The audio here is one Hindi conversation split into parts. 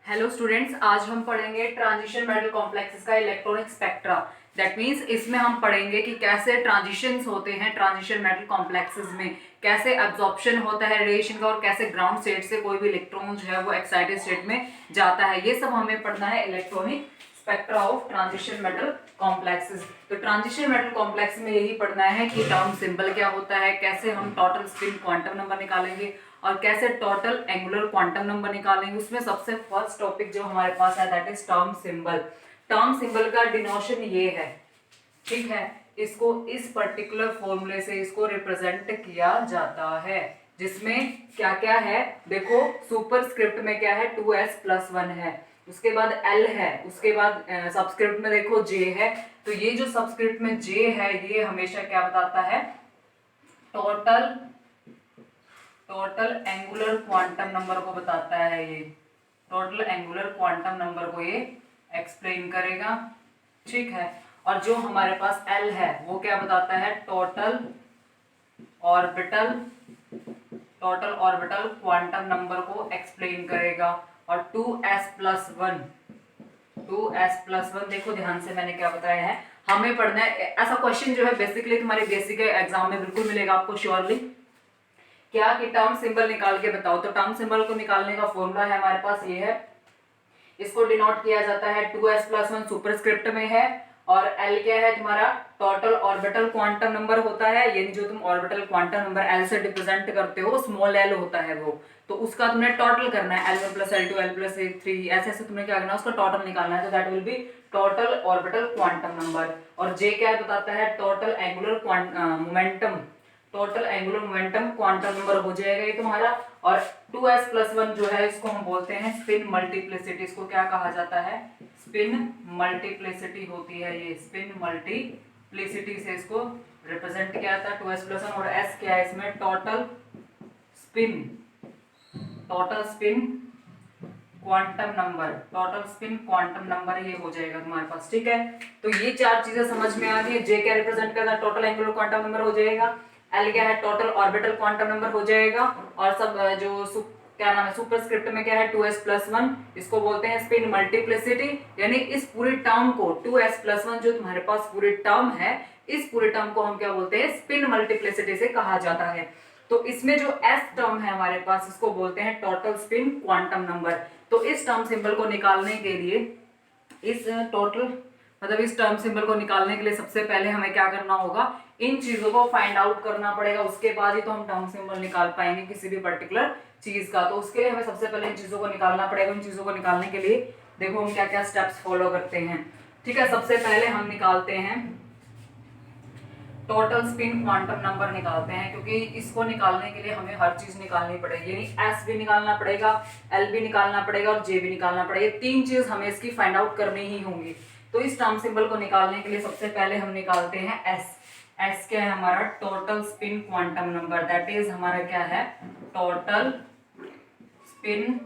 हेलो स्टूडेंट्स, आज हम पढ़ेंगे ट्रांजिशन मेटल कॉम्प्लेक्सेस का इलेक्ट्रॉनिक स्पेक्ट्रा। दैट मींस इसमें हम पढ़ेंगे कि कैसे ट्रांजिशंस होते हैं ट्रांजिशन मेटल कॉम्प्लेक्सेस में, कैसे एब्जॉर्प्शन होता है रेडिएशन का और कैसे ग्राउंड स्टेट से कोई भी इलेक्ट्रॉन जो है वो एक्साइटेड स्टेट में जाता है। ये सब हमें पढ़ना है electronic spectra of transition metal complexes. तो ट्रांजिशन मेटल कॉम्प्लेक्स में यही पढ़ना है कि टर्म सिंबल क्या होता है, कैसे हम टोटल स्पिन क्वांटम नंबर निकालेंगे और कैसे टोटल एंगुलर क्वांटम नंबर निकालेंगे। उसमें सबसे फर्स्ट टॉपिक जो हमारे पास है that is term symbol. Term symbol का डिनोशन ये है, ठीक है। इसको इस पर्टिकुलर फॉर्मूले से इसको रिप्रेजेंट किया जाता है, जिसमें क्या क्या है देखो। सुपरस्क्रिप्ट में क्या है, 2s+1 है, उसके बाद l है, उसके बाद सबस्क्रिप्ट में देखो j है। तो ये जो सबस्क्रिप्ट में j है ये हमेशा क्या बताता है, टोटल एंगुलर क्वांटम नंबर को बताता है। ये टोटल एंगुलर क्वांटम नंबर को ये एक्सप्लेन करेगा, ठीक है। और जो हमारे पास L है वो क्या बताता है, टोटल ऑर्बिटल क्वांटम नंबर को एक्सप्लेन करेगा। और 2s+1 देखो ध्यान से मैंने क्या बताया है, हमें पढ़ना है। ऐसा क्वेश्चन जो है बेसिकली तुम्हारे बेसिक एग्जाम में बिल्कुल मिलेगा आपको श्योरली, क्या कि टर्म सिंबल निकाल के बताओ। तो टर्म सिंबल को निकालने का फॉर्मूला है हमारे पास ये है, इसको डिनोट किया जाता है 2s+1 सुपरस्क्रिप्ट में है, और L क्या है तुम्हारा, टोटल ऑर्बिटल क्वांटम नंबर होता है। यानी जो तुम ऑर्बिटल क्वांटम नंबर L से रिप्रेजेंट करते हो स्मॉल l होता है वो, तो उसका तुमने टोटल करना है, L1 + L2 L+3 ऐसे ऐसे तुमने क्या करना है, उसका टोटल निकालना है। तो that will be total orbital quantum number. और J क्या बताता है, total angular momentum quantum number हो जाएगा ये तुम्हारा। और 2s+1 जो है इसको हम बोलते हैं स्पिन मल्टीप्लिसिटी। इसको क्या कहा जाता है, स्पिन मल्टीप्लिसिटी होती है ये, स्पिन मल्टीप्लिसिटी से इसको रिप्रेजेंट किया जाता है 2s+1। और s क्या है इसमें, टोटल स्पिन क्वांटम नंबर ये हो जाएगा तुम्हारे पास, ठीक है। तो ये चार चीजें समझ में आ गई। J क्या रिप्रेजेंट करता है, टोटल एंगुलर क्वांटम नंबर हो जाएगा। L क्या है, टोटल ऑर्बिटल क्वांटम नंबर हो जाएगा। और सब जो क्या नाम है, सुपरस्क्रिप्ट में क्या है, 2s+1, इसको बोलते हैं स्पिन मल्टीप्लिसिटी। यानी इस पूरी टर्म को 2s+1 जो तुम्हारे पास पूरी टर्म है, इस पूरी टर्म को हम क्या बोलते हैं, स्पिन मल्टीप्लिसिटी से कहा जाता है। तो इसमें जो s टर्म है हमारे पास, इसको बोलते हैं टोटल स्पिन क्वांटम नंबर। तो इस टर्म सिंबल को निकालने के लिए, इस टर्म सिंबल को निकालने के लिए सबसे पहले हमें क्या करना होगा, इन चीजों को फाइंड आउट करना पड़ेगा। उसके बाद ही तो हम टर्म सिंबल निकाल पाएंगे किसी भी पर्टिकुलर चीज का। तो उसके लिए हमें सबसे पहले इन चीजों को निकालना पड़ेगा। इन चीजों को निकालने के लिए देखो हम क्या क्या स्टेप्स फॉलो करते हैं, ठीक है। सबसे पहले हम निकालते हैं टोटल स्पिन क्वांटम नंबर निकालते हैं, क्योंकि इसको निकालने के लिए हमें हर चीज निकालनी पड़ेगी। यानी s भी निकालना पड़ेगा, L भी निकालना पड़ेगा और J भी निकालना पड़ेगा। तीन चीज हमें इसकी फाइंड आउट करनी ही होंगी। तो इस टर्म सिंबल को निकालने के लिए सबसे पहले हम निकालते हैं s क्या है हमारा, total spin quantum number. That is हमारा क्या है, टोटल स्पिन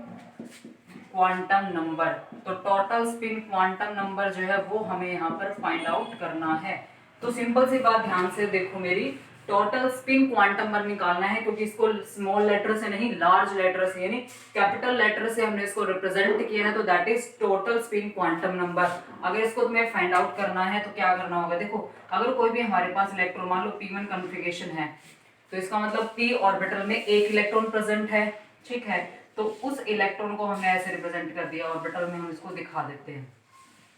क्वांटम नंबर। तो टोटल स्पिन क्वांटम नंबर जो है वो हमें यहाँ पर फाइंड आउट करना है। तो सिंपल सी बात ध्यान से देखो मेरी, टोटल स्पिन क्वांटम नंबर निकालना है, क्योंकि इसको स्मॉल लेटर से नहीं लार्ज लेटर से यानी कैपिटल लेटर से हमने इसको रिप्रेजेंट किया है। तो that is total spin quantum number. अगर इसको तुम्हें फाइंड आउट करना है तो क्या करना होगा, देखो अगर कोई भी हमारे पास इलेक्ट्रॉन, मान लो p1 कॉन्फ़िगरेशन है, तो इसका मतलब p ऑर्बिटल में एक इलेक्ट्रॉन प्रेजेंट है, ठीक है। तो उस इलेक्ट्रॉन को हमने ऐसे रिप्रेजेंट कर दिया, ऑर्बिटल में हम इसको दिखा देते हैं,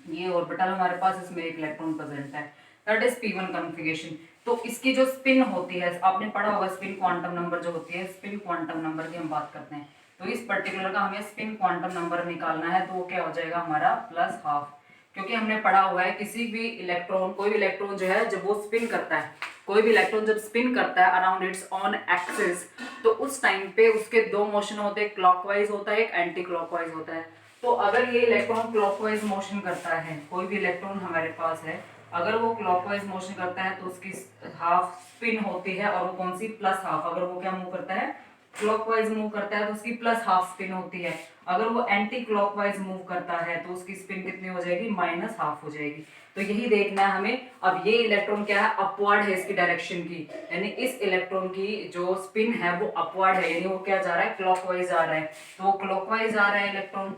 ये ऑर्बिटल हमारे पास, इसमें एक इलेक्ट्रॉन प्रेजेंट है, दैट इज p1 कॉन्फ़िगरेशन। तो इसकी जो स्पिन होती है, आपने पढ़ा होगा स्पिन क्वांटम नंबर जो होती है, स्पिन क्वांटम नंबर की हम बात करते हैं। तो इस पर्टिकुलर का हमें स्पिन क्वांटम नंबर निकालना है, तो वो क्या हो जाएगा हमारा +12। क्योंकि हमने पढ़ा हुआ है किसी भी इलेक्ट्रॉन, कोई भी इलेक्ट्रॉन जो है जब वो स्पिन करता है, कोई भी इलेक्ट्रॉन जब स्पिन करता है अराउंड इट्स ऑन एक्सिस, तो उस टाइम पे उसके दो मोशन होते हैं, क्लॉकवाइज होता है, एक एंटी क्लॉकवाइज होता है। तो अगर ये इलेक्ट्रॉन क्लॉकवाइज मोशन करता है, कोई भी इलेक्ट्रॉन हमारे पास है, अगर वो क्लॉकवाइज मोशन करता है तो उसकी हाफ स्पिन होती है, और वो कौन सी, +12। अगर वो क्या मूव करता है, क्लॉकवाइज मूव करता है तो उसकी +12 स्पिन होती है। अगर वो एंटी क्लॉकवाइज मूव करता है तो उसकी स्पिन कितनी हो जाएगी, -12 हो जाएगी। तो यही देखना है हमें। अब ये इलेक्ट्रॉन क्या है, अपवर्ड है इसकी डायरेक्शन की, यानी इस इलेक्ट्रॉन की जो स्पिन है वो अपवर्ड है, यानी वो क्या जा रहा है, क्लॉकवाइज आ रहा है। तो वो क्लॉकवाइज आ रहा है इलेक्ट्रॉन,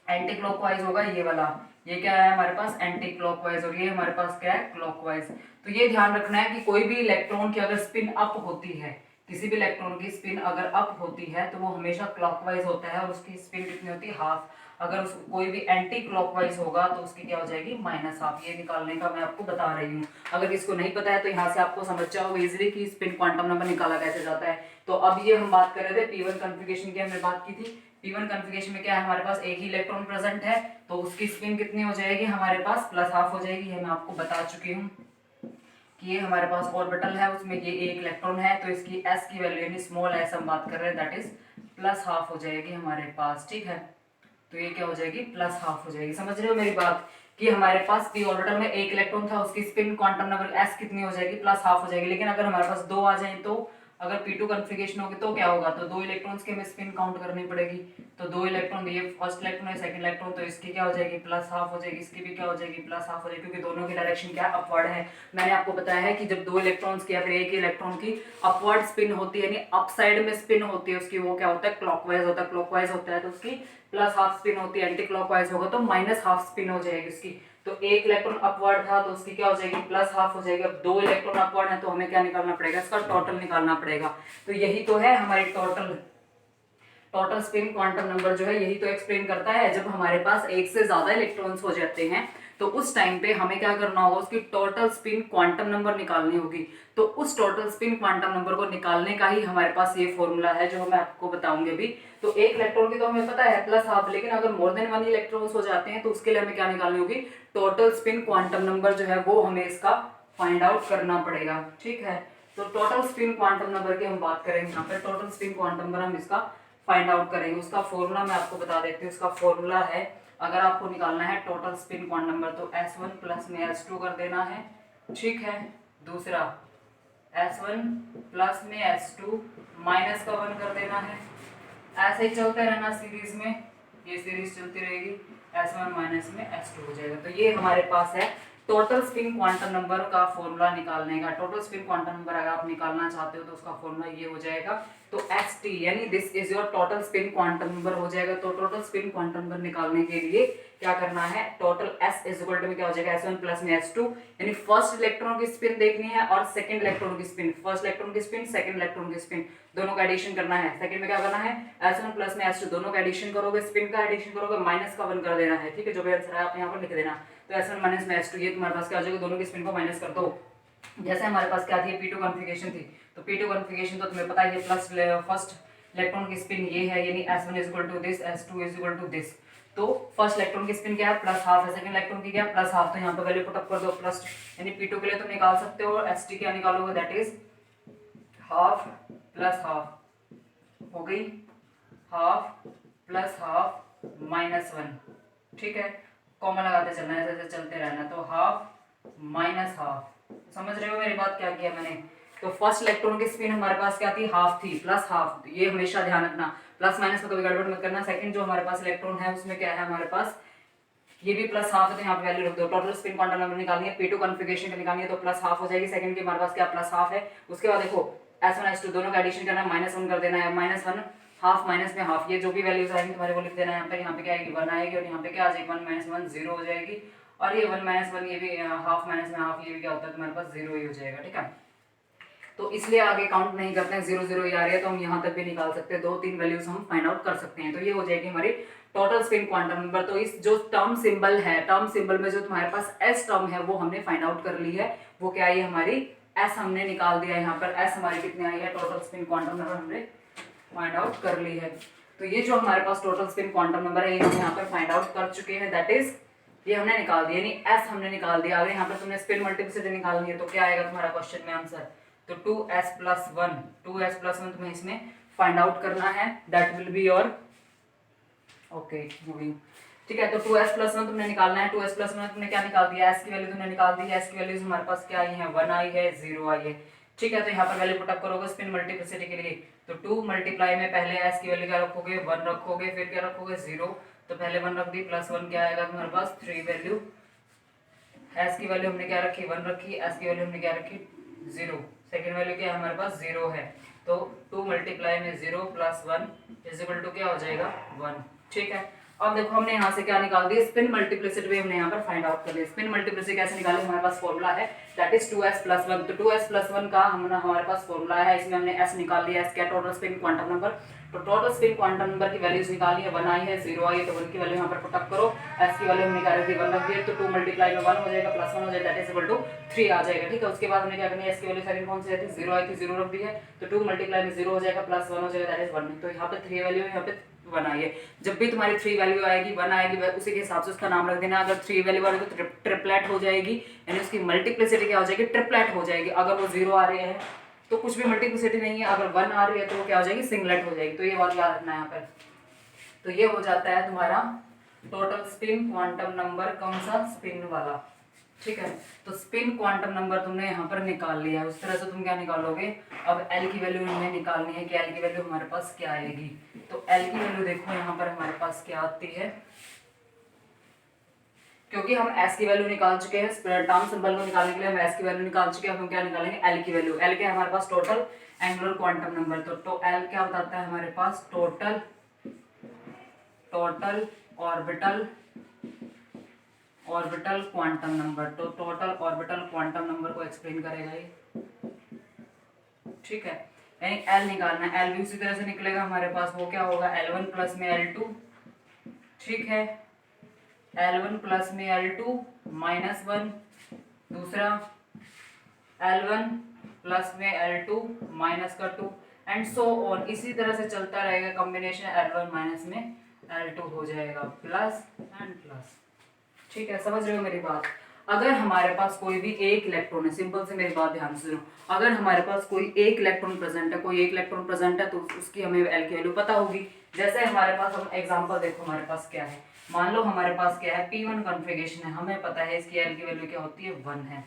एंटी क्लॉकवाइज होगा ये वाला, ये क्या है हमारे पास एंटी क्लॉकवाइज, और ये हमारे पास क्या है क्लॉकवाइज। तो ये ध्यान रखना है कि कोई भी इलेक्ट्रॉन की अगर स्पिन अप होती है, किसी भी इलेक्ट्रॉन की स्पिन अगर अप होती है तो वो हमेशा क्लॉकवाइज होता है और उसकी स्पिन कितनी होती है हाफ। अगर कोई भी एंटी क्लॉकवाइज होगा तो उसकी क्या हो जाएगी माइनस हाफ। ये निकालने का मैं आपको बता रही हूँ, अगर इसको नहीं पता है तो यहाँ से आपको समझ जाओ इजिली कि स्पिन क्वांटम नंबर निकाला कैसे जाता है। तो अब ये हम बात कर रहे थे P1 कॉन्फ़िगरेशन की, हमने बात की थी। P1 कॉन्फ़िगरेशन में क्या है हमारे पास एक ही इलेक्ट्रॉन प्रेजेंट है, तो उसकी स्पिन कितनी हो जाएगी हमारे पास प्लस हाफ हो जाएगी। ये मैं आपको बता चुकी हूँ कि ये हमारे पास ऑर्बिटल है, उसमें ये एक इलेक्ट्रॉन है, तो इसकी s की वैल्यू यानी स्मॉल s हम बात कर रहे हैं, दैट इज प्लस हाफ हो जाएगी हमारे पास। ठीक है, तो ये क्या हो जाएगी प्लस हाफ हो जाएगी। समझ रहे हो मेरी बात कि हमारे पास p ऑर्बिटल में एक इलेक्ट्रॉन था, उसकी स्पिन क्वांटम नंबर s कितनी हो जाएगी प्लस हाफ हो जाएगी। लेकिन अगर हमारे पास दो आ जाए, तो अगर P2 कॉन्फ़िगरेशन होगी तो क्या होगा, तो दो इलेक्ट्रॉन्स की हमें स्पिन काउंट करनी पड़ेगी। तो दो इलेक्ट्रॉन, ये फर्स्ट इलेक्ट्रॉन है सेकंड इलेक्ट्रॉन, तो इसकी क्या हो जाएगी प्लस हाफ हो जाएगी, इसकी भी क्या हो जाएगी प्लस हाफ हो जाएगी, क्योंकि दोनों की डायरेक्शन क्या अपवर्ड है। मैंने आपको बताया है कि जब दो इलेक्ट्रॉन्स की या फिर एक ही इलेक्ट्रॉन की अपवर्ड स्पिन होती है, यानी अप साइड में स्पिन होती है उसकी, वो क्या होता है क्लॉकवाइज होता है। क्लॉकवाइज होता है तो उसकी प्लस हाफ स्पिन होती है, एंटी क्लॉकवाइज होगा तो माइनस हाफ स्पिन हो जाएगी उसकी। तो एक इलेक्ट्रॉन अपवर्ड था तो उसकी क्या हो जाएगी प्लस हाफ हो जाएगी। अब दो इलेक्ट्रॉन अपवर्ड है तो हमें क्या निकालना पड़ेगा, इसका टोटल निकालना पड़ेगा। तो यही तो है हमारी टोटल स्पिन क्वांटम नंबर जो है, यही तो एक्सप्लेन करता है। जब हमारे पास एक से ज्यादा इलेक्ट्रॉन्स हो जाते हैं तो उस टाइम पे हमें क्या करना होगा, उसकी टोटल स्पिन क्वांटम नंबर निकालनी होगी। तो उस टोटल स्पिन क्वांटम नंबर को निकालने का ही हमारे पास ये फॉर्मूला है जो मैं आपको बताऊंगी अभी। तो एक इलेक्ट्रॉन की तो हमें पता है प्लस हाफ, लेकिन अगर मोर देन वन इलेक्ट्रॉन्स हो जाते हैं तो उसके लिए हमें क्या निकालनी होगी, टोटल स्पिन क्वांटम नंबर जो है वो हमें इसका फाइंड आउट करना पड़ेगा। ठीक है, तो टोटल स्पिन क्वांटम नंबर की हम बात करेंगे यहाँ पे। टोटल स्पिन क्वांटम नंबर हम इसका फाइंड आउट करेंगे, उसका फॉर्मूला मैं आपको बता देती हूँ। उसका फॉर्मूला है, अगर आपको निकालना है टोटल स्पिन क्वांटम नंबर तो S1 प्लस में S2 कर देना है। ठीक है, दूसरा S1 प्लस में S2 माइनस का 1 कर देना है। ऐसे ही चलते रहना सीरीज में, ये सीरीज चलती रहेगी, S1 माइनस में S2 हो जाएगा। तो ये हमारे पास है टोटल स्पिन क्वांटम नंबर का फॉर्मूला निकालने का। टोटल स्पिन क्वांटम नंबर अगर आप निकालना चाहते हो तो उसका फॉर्मूला ये हो जाएगा, तो xt यानी this is your total spin quantum number हो जाएगा। तो टोटल स्पिन क्वांटम नंबर निकालने के लिए क्या करना है, total s is equal to में क्या हो जाएगा S1 प्लस में S2, यानी फर्स्ट इलेक्ट्रॉन की स्पिन देखनी है और सेकंड इलेक्ट्रॉन की स्पिन, फर्स्ट इलेक्ट्रॉन की स्पिन सेकंड इलेक्ट्रॉन की स्पिन, दोनों का एडिशन करना है। सेकंड में क्या करना है, S1 प्लस में S2 दोनों का एडिशन करोगे, स्पिन का एडिशन करोगे, माइनस का 1 कर देना है। ठीक है, जो भी आंसर है आप यहाँ पर लिख देना। तो S1 माइनस में S2, ये तुम्हारे पास क्या हो जाएगा, दोनों की स्पिन को माइनस कर दो। जैसे हमारे पास क्या थी P2 कॉन्फ़िगरेशन थी, तो P2 कॉन्फ़िगरेशन तो तुम्हें पता है प्लस फर्स्ट इलेक्ट्रॉन की स्पिन ये है, यानी S1 is equal to this, S2 is equal to this. तो फर्स्ट इलेक्ट्रॉन की स्पिन क्या है प्लस हाफ है, सेकंड इलेक्ट्रॉन की क्या है प्लस हाफ। तो यहाँ पे वैल्यू पुट अप कर दो प्लस, यानी P2 के लिए तुम निकाल सकते हो ST क्या निकालोगे, that is half plus half हो गई, हाफ प्लस हाफ माइनस 1। ठीक है, कॉमन लगाते चलना है, ऐसे चलते रहना। तो हाफ माइनस हाफ, समझ रहे हो मेरी बात क्या किया मैंने। तो फर्स्ट इलेक्ट्रॉन की स्पिन हमारे पास क्या थी, हाफ थी, प्लस हाफ, ये हमेशा ध्यान रखना, प्लस माइनस में कभी गड़बड़ मत करना। सेकंड जो हमारे पास इलेक्ट्रॉन है उसमें क्या है हमारे पास, ये भी प्लस हाफ है, तो यहाँ पे वैल्यू रख दो। टोटल स्पिन क्वांटम नंबर निकालनी है, P2 कॉन्फ़िगरेशन का निकालनी है, तो प्लस हाफ हो जाएगी। सेकंड की हमारे पास क्या प्लस हाफ है। उसके बाद देखो S1 S2 दोनों का एडिशन करना है, माइनस 1 कर देना है, माइनस 1 हाफ माइनस में हाफ, ये जो भी वैल्यूज आएंगी तुम्हारे को लिख देना है यहाँ पे क्या आएगी 1 आएगी, और यहाँ पे क्या आ जाएगी 1 माइनस 1 0 हो जाएगी, और ये 1 माइनस 1 ये भी हाफ माइनस में हाफ, ये भी क्या होता है तुम्हारे पास 0 ही हो जाएगा। ठीक है, तो इसलिए आगे काउंट नहीं करते हैं, 0 0 ही आ रही है तो हम यहाँ तक भी निकाल सकते हैं, 2-3 वैल्यूज हम फाइंड आउट कर सकते हैं। तो ये हो जाएगी हमारी टोटल स्पिन क्वांटम नंबर। तो इस जो टर्म सिंबल है, टर्म सिंबल में जो तुम्हारे पास एस टर्म है वो हमने फाइंड आउट कर ली है। वो क्या है हमारी एस हमने निकाल दिया है यहाँ पर, एस हमारी कितनी आई है, टोटल स्पिन क्वांटम नंबर हमने फाइंड आउट कर ली है। तो ये जो हमारे पास टोटल स्पिन क्वांटम नंबर है ये हम यहाँ पर फाइंड आउट कर चुके हैं, दैट इज ये हमने निकाल दिया, यानी एस हमने निकाल दिया। अगर यहाँ पर तुमने स्पिन मल्टीप्लिसिटी निकालनी है तो क्या आएगा तुम्हारा क्वेश्चन में आंसर, तो 2s प्लस 1 तुम्हें इसमें फाइंड आउट करना है, that will be your okay moving. ठीक है, तो 2s प्लस 1 तुमने निकालना है। 2s प्लस 1 तुमने क्या निकाल दिया, s की वैल्यू तुमने निकाल दी है। s की वैल्यूज हमारे पास क्या आई है, 1 आई है, 0 आई है। ठीक है, तो यहाँ पर वैल्यू पुट अप करोगे स्पिन मल्टीप्लिसिटी के लिए, तो 2 मल्टीप्लाई में पहले s की वैल्यू क्या रखोगे 1 रखोगे, फिर क्या रखोगे 0, तो पहले 1 रख दी, प्लस 1 क्या आएगा तुम्हारे पास 3 वैल्यू, s की वैल्यू हमने क्या रखी 1 रखी, s की वैल्यू हमने क्या रखी 0, सेकेंड वैल्यू क्या है हमारे पास 0 है, तो 2 मल्टीप्लाई में 0 प्लस 1 इज इक्वल टू क्या हो जाएगा 1। ठीक है, अब देखो हमने यहाँ से क्या निकाल दिया, स्पिन मल्टीप्लिसिटी भी हमने यहाँ पर फाइंड आउट कर लिया। स्पिन मल्टीप्लिसिटी कैसे निकाले, हमारे पास फॉर्मूला है दैट इज 2s+1। तो 2s+1 का हमारे पास फॉर्मूला है, इसमें हमने s निकाल लिया, s क्या टोटल स्पिन क्वांटम नंबर। तो टोटल स्पिन क्वांटम नंबर की वैल्यूज निकाली है, 1 आई है 0 आई है, तो 1 की वैल्यू यहाँ पर पुटअप करो, s की वैल्यू हमने निकाली थी 1 रख दी, तो 2 मल्टीप्लाई में 1 हो जाएगा, +1 हो जाएगा, दैट इज इक्वल टू 3 आ जाएगा। ठीक है, उसके बाद हमने क्या करना है, s की वैल्यू सेकंड कौन सी आई थी, 0 आई थी, 0 रख दी है, तो 2 मल्टीप्लाई में 0 हो जाएगा, +1 हो जाएगा, दैट इज 1। तो यहाँ पे 3 वैल्यू है, यहाँ पे 1 आई है। जब भी तुम्हारी 3 वैल्यू आएगी 1 आएगी, उसी के हिसाब से उसका नाम रख देना। अगर 3 वैल्यू आ रही है तो ट्रिपलेट हो जाएगी, यानी उसकी मल्टीप्लिसिटी क्या हो जाएगी, ट्रिपलेट हो जाएगी। अगर वो 0 आ रही है तो कुछ भी मल्टीप्लिसिटी नहीं है, अगर 1 आ रही है तो वो क्या हो जाएगी, सिंगलेट हो जाएगी। तो ये बात याद रखना है यहाँ पर। तो ये हो जाता है तुम्हारा टोटल स्पिन क्वांटम नंबर, कौन सा, स्पिन वाला। ठीक है, तो स्पिन क्वांटम नंबर तुमने यहाँ पर निकाल लिया। उस तरह से तुम क्या निकालोगे, अब एल की वैल्यू इनमें निकालनी है कि एल की वैल्यू हमारे पास क्या आएगी। तो एल की वैल्यू देखो यहाँ पर हमारे पास क्या आती है, क्योंकि हम s की वैल्यू निकाल चुके हैं, टर्म सिंबल को निकालने के लिए हम s की वैल्यू निकाल चुके हैं। अब हम क्या निकालेंगे, l की वैल्यू। l क्या है हमारे पास, टोटल एंगुलर क्वांटम नंबर। तो l क्या बताता है हमारे पास, टोटल ऑर्बिटल क्वांटम नंबर। तो टोटल ऑर्बिटल क्वांटम नंबर को एक्सप्लेन करेगा ये। ठीक है, यानी l निकालना है, l भी उसी तरह से निकलेगा हमारे पास, वो क्या होगा, L1 प्लस में L2। ठीक है, L1 प्लस में L2 -1, दूसरा L1 प्लस में L2 -2 एंड सो ऑन, इसी तरह से चलता रहेगा। कॉम्बिनेशन L1 माइनस में L2 हो जाएगा, प्लस एंड प्लस। ठीक है, समझ रहे हो मेरी बात। अगर हमारे पास कोई भी एक इलेक्ट्रॉन है, सिंपल से मेरी बात ध्यान से सुनो, अगर हमारे पास कोई एक इलेक्ट्रॉन प्रेजेंट है, कोई एक इलेक्ट्रॉन प्रेजेंट है, तो उसकी हमें एल की वैल्यू पता होगी। जैसे हमारे पास, हम एग्जांपल देखो हमारे पास क्या है, मान लो हमारे पास क्या है, P1 कॉन्फ़िगरेशन है, हमें पता है इसकी एल की वैल्यू क्या होती है, 1 है।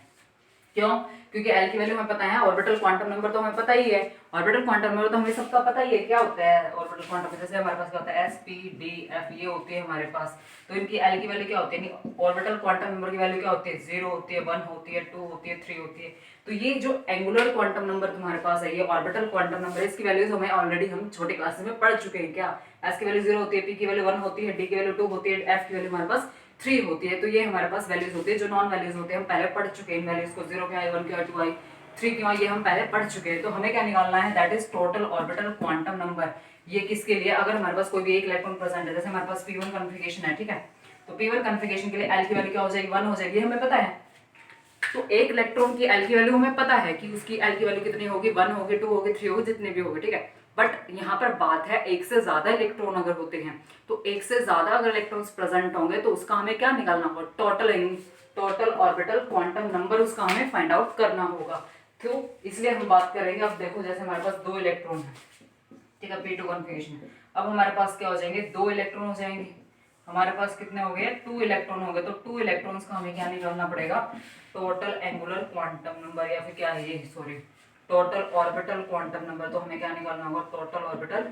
क्यों, क्योंकि एल की वैल्यू हमें पता है, ऑर्बिटल क्वांटम नंबर तो हमें पता ही है। ऑर्बिटल क्वांटम नंबर तो हमें सबका पता ही है क्या होता है ऑर्बिटल क्वांटम। जैसे हमारे पास क्या होता है, s p d f, ये होती है हमारे पास। तो इनकी एल की वैल्यू क्या होती है, ऑर्बिटल क्वांटम नंबर की वैल्यू क्या होती है, 0 होती है, 1 होती है, 2 होती है, 3 होती है। तो ये जो एंगुलर क्वांटम नंबर तुम्हारे पास है, ये ऑर्बिटल क्वांटम नंबर, इसकी वैल्यूज हमें ऑलरेडी हम छोटे क्लासेस में पढ़ चुके हैं। क्या, s की वैल्यू 0 होती है, p की वैल्यू 1 होती है, d की वैल्यू 2 होती है, f की वैल्यू हमारे पास 3 होती है। तो ये हमारे पास वैल्यूज होती है, जो नॉन वैल्यूज होते हैं हम पहले पढ़ चुके हैं। इन वैल्यूज को 0 क्यों आई, 1 क्यों आई, 2 आई, 3 क्यों आई, ये हम पहले पढ़ चुके हैं। तो हमें क्या निकालना है, that is total orbital quantum number. ये किसके लिए, अगर हमारे पास कोई भी एक इलेक्ट्रॉन प्रेजेंट है, जैसे हमारे पास P1 कॉन्फ़िगरेशन है। ठीक है, तो P1 कॉन्फ़िगरेशन के लिए एल की वैल्यू क्या हो जाएगी, 1 हो जाएगी, हमें पता है। तो एक इलेक्ट्रॉन की एल की वैल्यू हमें पता है कि उसकी एल की वैल्यू कितनी होगी, 1 होगी, 2 होगी, 3 होगी, जितने भी होगी। ठीक है, बट यहाँ पर बात है, एक से ज्यादा इलेक्ट्रॉन अगर होते हैं, तो एक से ज्यादा अगर इलेक्ट्रॉन्स प्रेजेंट होंगे तो उसका हमें क्या निकालना होगा, टोटल ऑर्बिटल क्वांटम नंबर, उसका हमें फाइंड आउट करना होगा। क्यों, इसलिए हम बात करेंगे। अब देखो, जैसे हमारे पास 2 इलेक्ट्रॉन है, ठीक है, P2 कॉन्फ़िगरेशन है। अब हमारे पास क्या हो जाएंगे, 2 इलेक्ट्रॉन हो जाएंगे। हमारे पास कितने हो गए, 2 इलेक्ट्रॉन हो गए। तो 2 इलेक्ट्रॉन्स का हमें क्या निकालना पड़ेगा, टोटल एंगुलर क्वांटम नंबर, या फिर क्या है ये, sorry, total orbital quantum number. तो हमें क्या निकालना होगा, total orbital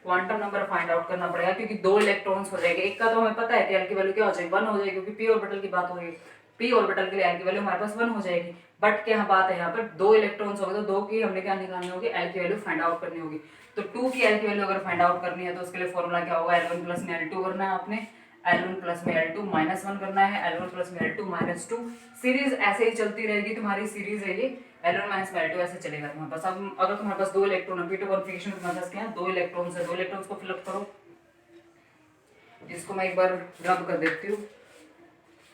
quantum number find out करना पड़ेगा, क्योंकि 2 इलेक्ट्रॉन्स हो जाएंगे। एक का तो हमें पता है कि एल की वैल्यू क्या हो जाएगी, 1 हो जाएगी, क्योंकि पी ऑर्बिटल की बात हो रही है। पी ऑर्बिटल के लिए एल की वैल्यू हमारे पास 1 हो जाएगी। बट क्या बात है, यहाँ पर 2 इलेक्ट्रॉन्स हो गए, तो 2 की हमने क्या निकालनी होगी, एल की वैल्यू फाइंड आउट करनी होगी। तो 2 की एल की वैल्यू अगर फाइंड आउट करनी है, तो उसके लिए फॉर्मूला क्या होगा, L1 प्लस में L2 करना है आपने, L1 प्लस में L2 -1 करना है, L1 प्लस में L2 -2। सीरीज ऐसे ही चलती रहेगी, तुम्हारी सीरीज है ये, L1 माइनस में L2 ऐसे चलेगा तुम्हारे पास। अब अगर तुम्हारे पास 2 इलेक्ट्रॉन है, P2 कॉन्फ़िगरेशन में तुम्हारे पास क्या है, 2 इलेक्ट्रॉन है, 2 इलेक्ट्रॉन्स को फिलअप करो। इसको मैं एक बार रब कर देती हूँ,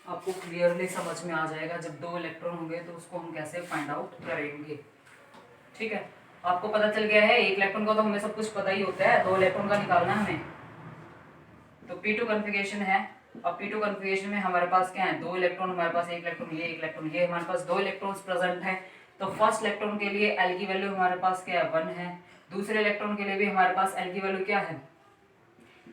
आपको क्लियरली समझ में आ जाएगा। जब 2 इलेक्ट्रॉन होंगे तो उसको हम कैसे फाइंड आउट करेंगे। ठीक है, आपको पता चल गया है, एक इलेक्ट्रॉन का तो हमें सब कुछ पता ही होता है, 2 इलेक्ट्रॉन का निकालना है हमें। तो P2 कॉन्फ़िगरेशन है। अब P2 कॉन्फ़िगरेशन में हमारे पास क्या है, 2 इलेक्ट्रॉन, हमारे पास एक इलेक्ट्रॉन ये, एक इलेक्ट्रॉन ये, हमारे पास 2 इलेक्ट्रॉन्स प्रेजेंट हैं। तो फर्स्ट इलेक्ट्रॉन के लिए L की वैल्यू हमारे पास क्या है, 1 है। दूसरे इलेक्ट्रॉन के लिए भी हमारे पास L की वैल्यू क्या है,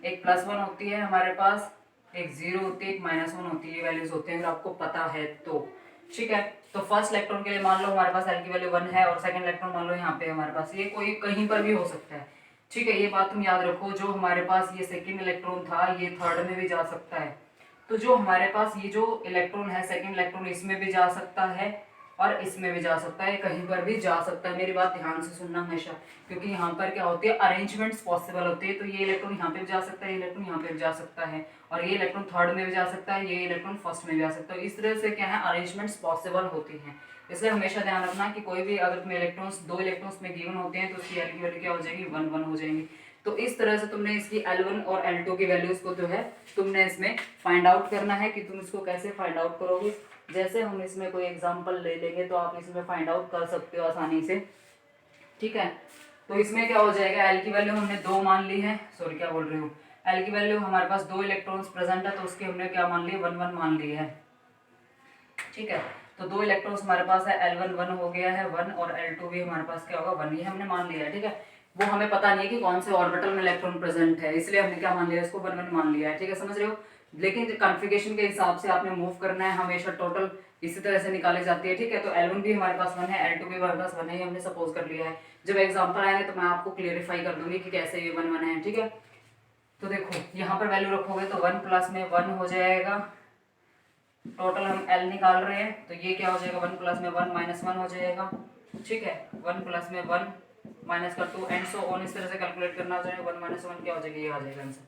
एक +1 होती है हमारे पास, एक 0 होती है, एक -1 होती है। ये वैल्यूज होते हैं, अगर आपको पता है तो। ठीक है, तो फर्स्ट इलेक्ट्रॉन के लिए मान लो हमारे पास L की वैल्यू 1 है, और सेकंड इलेक्ट्रॉन मान लो यहाँ पे हमारे पास, ये कोई कहीं पर भी हो सकता है। ठीक है, ये बात तुम याद रखो, जो हमारे पास ये सेकंड इलेक्ट्रॉन था, ये थर्ड में भी जा सकता है। तो जो हमारे पास ये जो इलेक्ट्रॉन है, सेकंड इलेक्ट्रॉन, इसमें भी जा सकता है, और इसमें भी जा सकता है, कहीं पर भी जा सकता है। मेरी बात ध्यान से सुनना हमेशा, क्योंकि यहाँ पर क्या होती है, अरेंजमेंट्स पॉसिबल होती है। तो ये इलेक्ट्रॉन यहाँ पे भी जा सकता है, ये इलेक्ट्रॉन यहाँ पे भी जा सकता है, और ये इलेक्ट्रॉन थर्ड में भी जा सकता है, ये इलेक्ट्रॉन फर्स्ट में भी जा सकता है। इस तरह से क्या है, अरेंजमेंट्स पॉसिबल होती हैं। इसलिए हमेशा ध्यान रखना कि कोई भी अगर तुम्हें इलेक्ट्रॉन्स, दो इलेक्ट्रॉन्स में गिवन होते हैं तो उसकी एल की वैल्यू क्या हो जाएगी, 1 1 हो जाएंगी। तो इस तरह से तुमने इसकी L1 और L2 की वैल्यूज को जो है तुमने इसमें फाइंड आउट करना है। कि तुम इसको कैसे फाइंड आउट करोगे, जैसे हम इसमें कोई एग्जांपल ले लेंगे तो आप इसमें फाइंड आउट कर सकते हो आसानी से, ठीक है। तो इसमें क्या हो जाएगा, L की वैल्यू हमने 2 मान ली है, सॉरी क्या बोल रही हूँ, L की वैल्यू हमारे पास 2 इलेक्ट्रॉन्स प्रेजेंट है तो उसके हमने क्या मान ली, 1 1 मान ली है, ठीक है। तो 2 इलेक्ट्रॉन्स हमारे पास है, L1 1 हो गया है 1, और L2 भी हमारे पास क्या होगा 1, ये हमने मान लिया है, ठीक है। वो हमें पता नहीं है कि कौन से ऑर्बिटल में इलेक्ट्रॉन प्रेजेंट है, इसलिए हमने क्या मान लिया, इसको 1 1 मान लिया है, ठीक है, समझ रहे हो। लेकिन कॉन्फ़िगरेशन के हिसाब से आपने मूव करना है, हमेशा टोटल इसी तरह से निकाली जाती है, ठीक है। तो L1 भी हमारे पास 1 है, L2 भी हमारे पास 1 है, ये हमने सपोज कर लिया है। जब एग्जाम्पल आएंगे तो मैं आपको क्लियरिफाई कर दूंगी कि कैसे ये 1 1 है, ठीक है। तो देखो यहाँ पर वैल्यू रखोगे तो 1 प्लस में 1 हो जाएगा, टोटल हम L निकाल रहे हैं तो ये क्या हो जाएगा, 1 प्लस में 1 माइनस 1 हो जाएगा, ठीक है। 1 प्लस में 1 माइनस का 2 एंड सो ऑन, इस तरह से कैलकुलेट करना चाहिए। 1 माइनस 1 क्या हो जाएगा, ये आ जाएगा आंसर,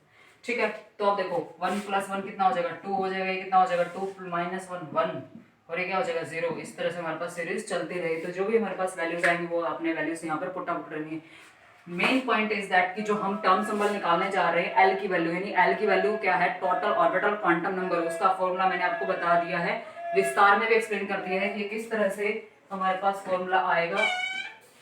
ठीक है। तो अब देखो 1 प्लस 1 कितना हो जाएगा, 2 हो जाएगा, ये कितना हो जाएगा 2 माइनस 1 1, और ये क्या हो जाएगा 0। इस तरह से हमारे पास सीरीज चलती रही, तो जो भी हमारे पास वैल्यूज आएंगी वो आपने वैल्यूज यहाँ पर पुट आउट करनी है। मेन पॉइंट इज दैट कि जो हम टर्म सिंबल निकालने जा रहे हैं एल की वैल्यू, यानी एल की वैल्यू क्या है, टोटल ऑर्बिटल क्वांटम नंबर, उसका फॉर्मूला मैंने आपको बता दिया है, विस्तार में भी एक्सप्लेन कर दिया है कि किस तरह से हमारे पास फॉर्मूला आएगा,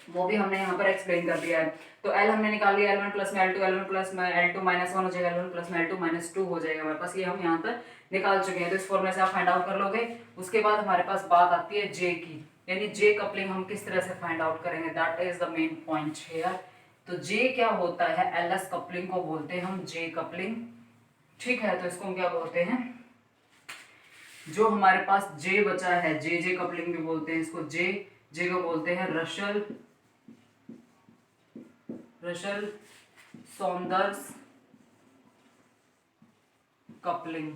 वो भी हमने यहाँ पर एक्सप्लेन कर दिया है। तो एल हमने निकाल लिया, L1 प्लस में L2, L1 प्लस में L2 माइनस 1 हो जाएगा, L1 प्लस में L2 माइनस 2 हो जाएगा हमारे पास, ये हम यहाँ पर निकाल चुके हैं। तो इस फॉर्मूले से आप फाइंड आउट कर लोगे। उसके बाद हमारे पास बात आती है जे की, यानी जे कपलिंग हम किस तरह से फाइंड आउट करेंगे, that is the main point here. तो जे क्या होता है, एलएस कपलिंग को बोलते हैं हम जे कपलिंग, ठीक है। तो इसको हम क्या बोलते हैं, जो हमारे पास जे बचा है, जे कपलिंग भी बोलते हैं इसको, जे को बोलते हैं रशल सॉन्डर्स कपलिंग,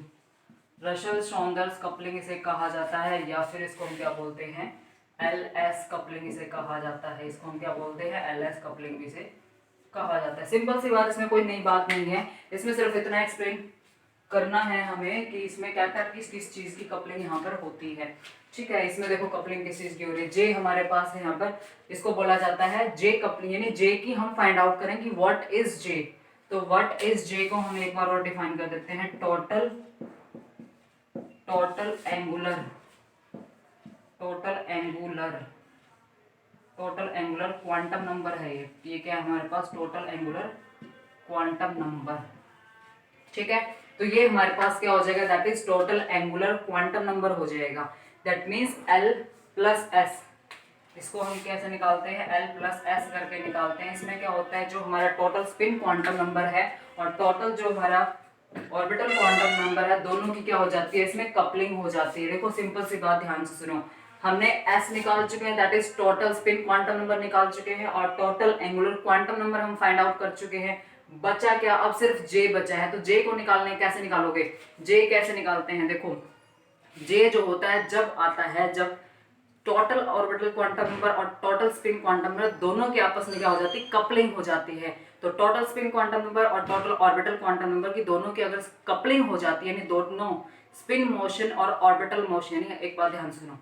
रशल सॉन्डर्स कपलिंग इसे कहा जाता है, या फिर इसको हम क्या बोलते हैं, एलएस कपलिंग इसे कहा जाता है। इसको हम क्या बोलते हैं, एलएस कपलिंग भी इसे कहा जाता है। सिंपल सी बात, इसमें कोई नई बात नहीं है, इसमें सिर्फ इतना एक्सप्लेन करना है हमें कि इसमें क्या क्या किस चीज की कपलिंग यहाँ पर होती है, ठीक है। इसमें देखो कपलिंग किस चीज की हो रही है, जे हमारे पास है यहाँ पर, इसको बोला जाता है जे कपलिंग, यानी जे की हम फाइंड आउट करें कि व्हाट इज जे। तो व्हाट इज जे को हम एक बार और डिफाइन कर देते हैं, टोटल एंगुलर क्वांटम नंबर है ये क्या है हमारे पास, टोटल एंगुलर क्वांटम नंबर, ठीक है। तो ये हमारे पास क्या हो जाएगा, that is total angular quantum number हो जाएगा। That means L plus S, इसको हम कैसे निकालते हैं, L प्लस एस करके निकालते हैं। इसमें क्या होता है, जो हमारा टोटल स्पिन क्वांटम नंबर है और टोटल जो हमारा ऑर्बिटल क्वांटम नंबर है, दोनों की क्या हो जाती है, इसमें कपलिंग हो जाती है। देखो सिंपल सी बात, ध्यान से सुनो, हमने S निकाल चुके हैं, that is total spin quantum number निकाल चुके हैं, और टोटल एंगुलर क्वांटम नंबर हम फाइंड आउट कर चुके हैं। बचा क्या, अब सिर्फ J बचा है। तो J को निकालने कैसे निकालोगे, J कैसे निकालते हैं, देखो J जो होता है जब आता है, जब टोटल ऑर्बिटल क्वांटम नंबर और टोटल स्पिन क्वांटम नंबर दोनों के आपस में क्या हो जाती है, कपलिंग हो जाती है। तो टोटल स्पिन क्वांटम नंबर और टोटल ऑर्बिटल क्वांटम नंबर की दोनों की अगर कपलिंग हो जाती है, यानी दोनों स्पिन मोशन और ऑर्बिटल मोशन, यानी एक बात ध्यान सुनो,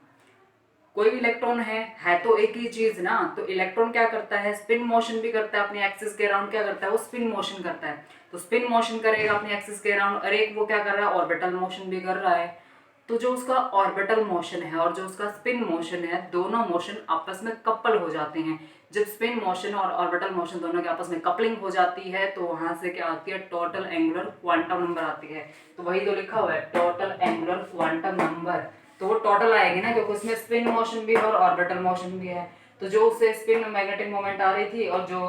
कोई भी इलेक्ट्रॉन है तो एक ही चीज ना, तो इलेक्ट्रॉन क्या करता है, स्पिन मोशन भी करता है अपने एक्सिस के अराउंड, क्या करता है वो स्पिन मोशन करता है। तो स्पिन मोशन करेगा अपने एक्सिस के अराउंड, और एक वो क्या कर रहा है, ऑर्बिटल मोशन भी कर रहा है। तो जो उसका ऑर्बिटल मोशन है और जो उसका स्पिन मोशन है, दोनों मोशन आपस में कपल हो जाते हैं। जब स्पिन मोशन और ऑर्बिटल मोशन दोनों के आपस में कपलिंग हो जाती है, तो वहां से क्या आती है, टोटल एंगुलर क्वांटम नंबर आती है। तो वही तो लिखा हुआ है, टोटल एंगुलर क्वांटम नंबर, तो वो टोटल आएगी ना, क्योंकि उसमें स्पिन मोशन भी है और ऑर्बिटल मोशन भी है। तो जो उससे स्पिन मैग्नेटिक मोमेंट आ रही थी और जो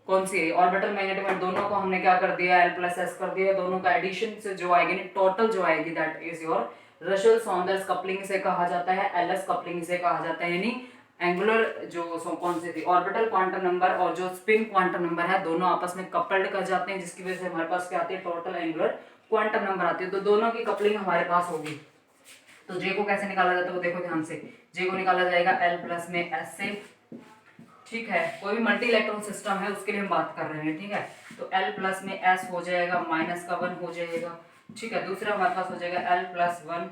कौन सी ऑर्बिटल मैग्नेटिक मोमेंट, दोनों को हमने क्या कर दिया, L प्लस एस कर दिया। दोनों का एडिशन से जो आएगी, टोटल जो आएगी, that is your रशल Saunders coupling इसे कहा जाता है, एलएस कपलिंग इसे कहा जाता है। यानी एंगुलर जो कौन सी थी, ऑर्बिटल क्वांटम नंबर और जो स्पिन क्वांटम नंबर है, दोनों आपस में कपल्ड कर जाते हैं, जिसकी वजह से हमारे पास क्या आती है, टोटल एंगुलर क्वांटम नंबर आती है। तो दोनों की कपलिंग हमारे पास होगी। तो जे को कैसे निकाला जाता है वो देखो ध्यान से, जे को निकाला जाएगा L प्लस में S से, ठीक है। कोई भी मल्टी इलेक्ट्रॉन सिस्टम है उसके लिए हम बात कर रहे हैं, ठीक है। तो L प्लस में S हो जाएगा, माइनस का 1 हो जाएगा, ठीक है। दूसरा हमारे पास हो जाएगा L प्लस 1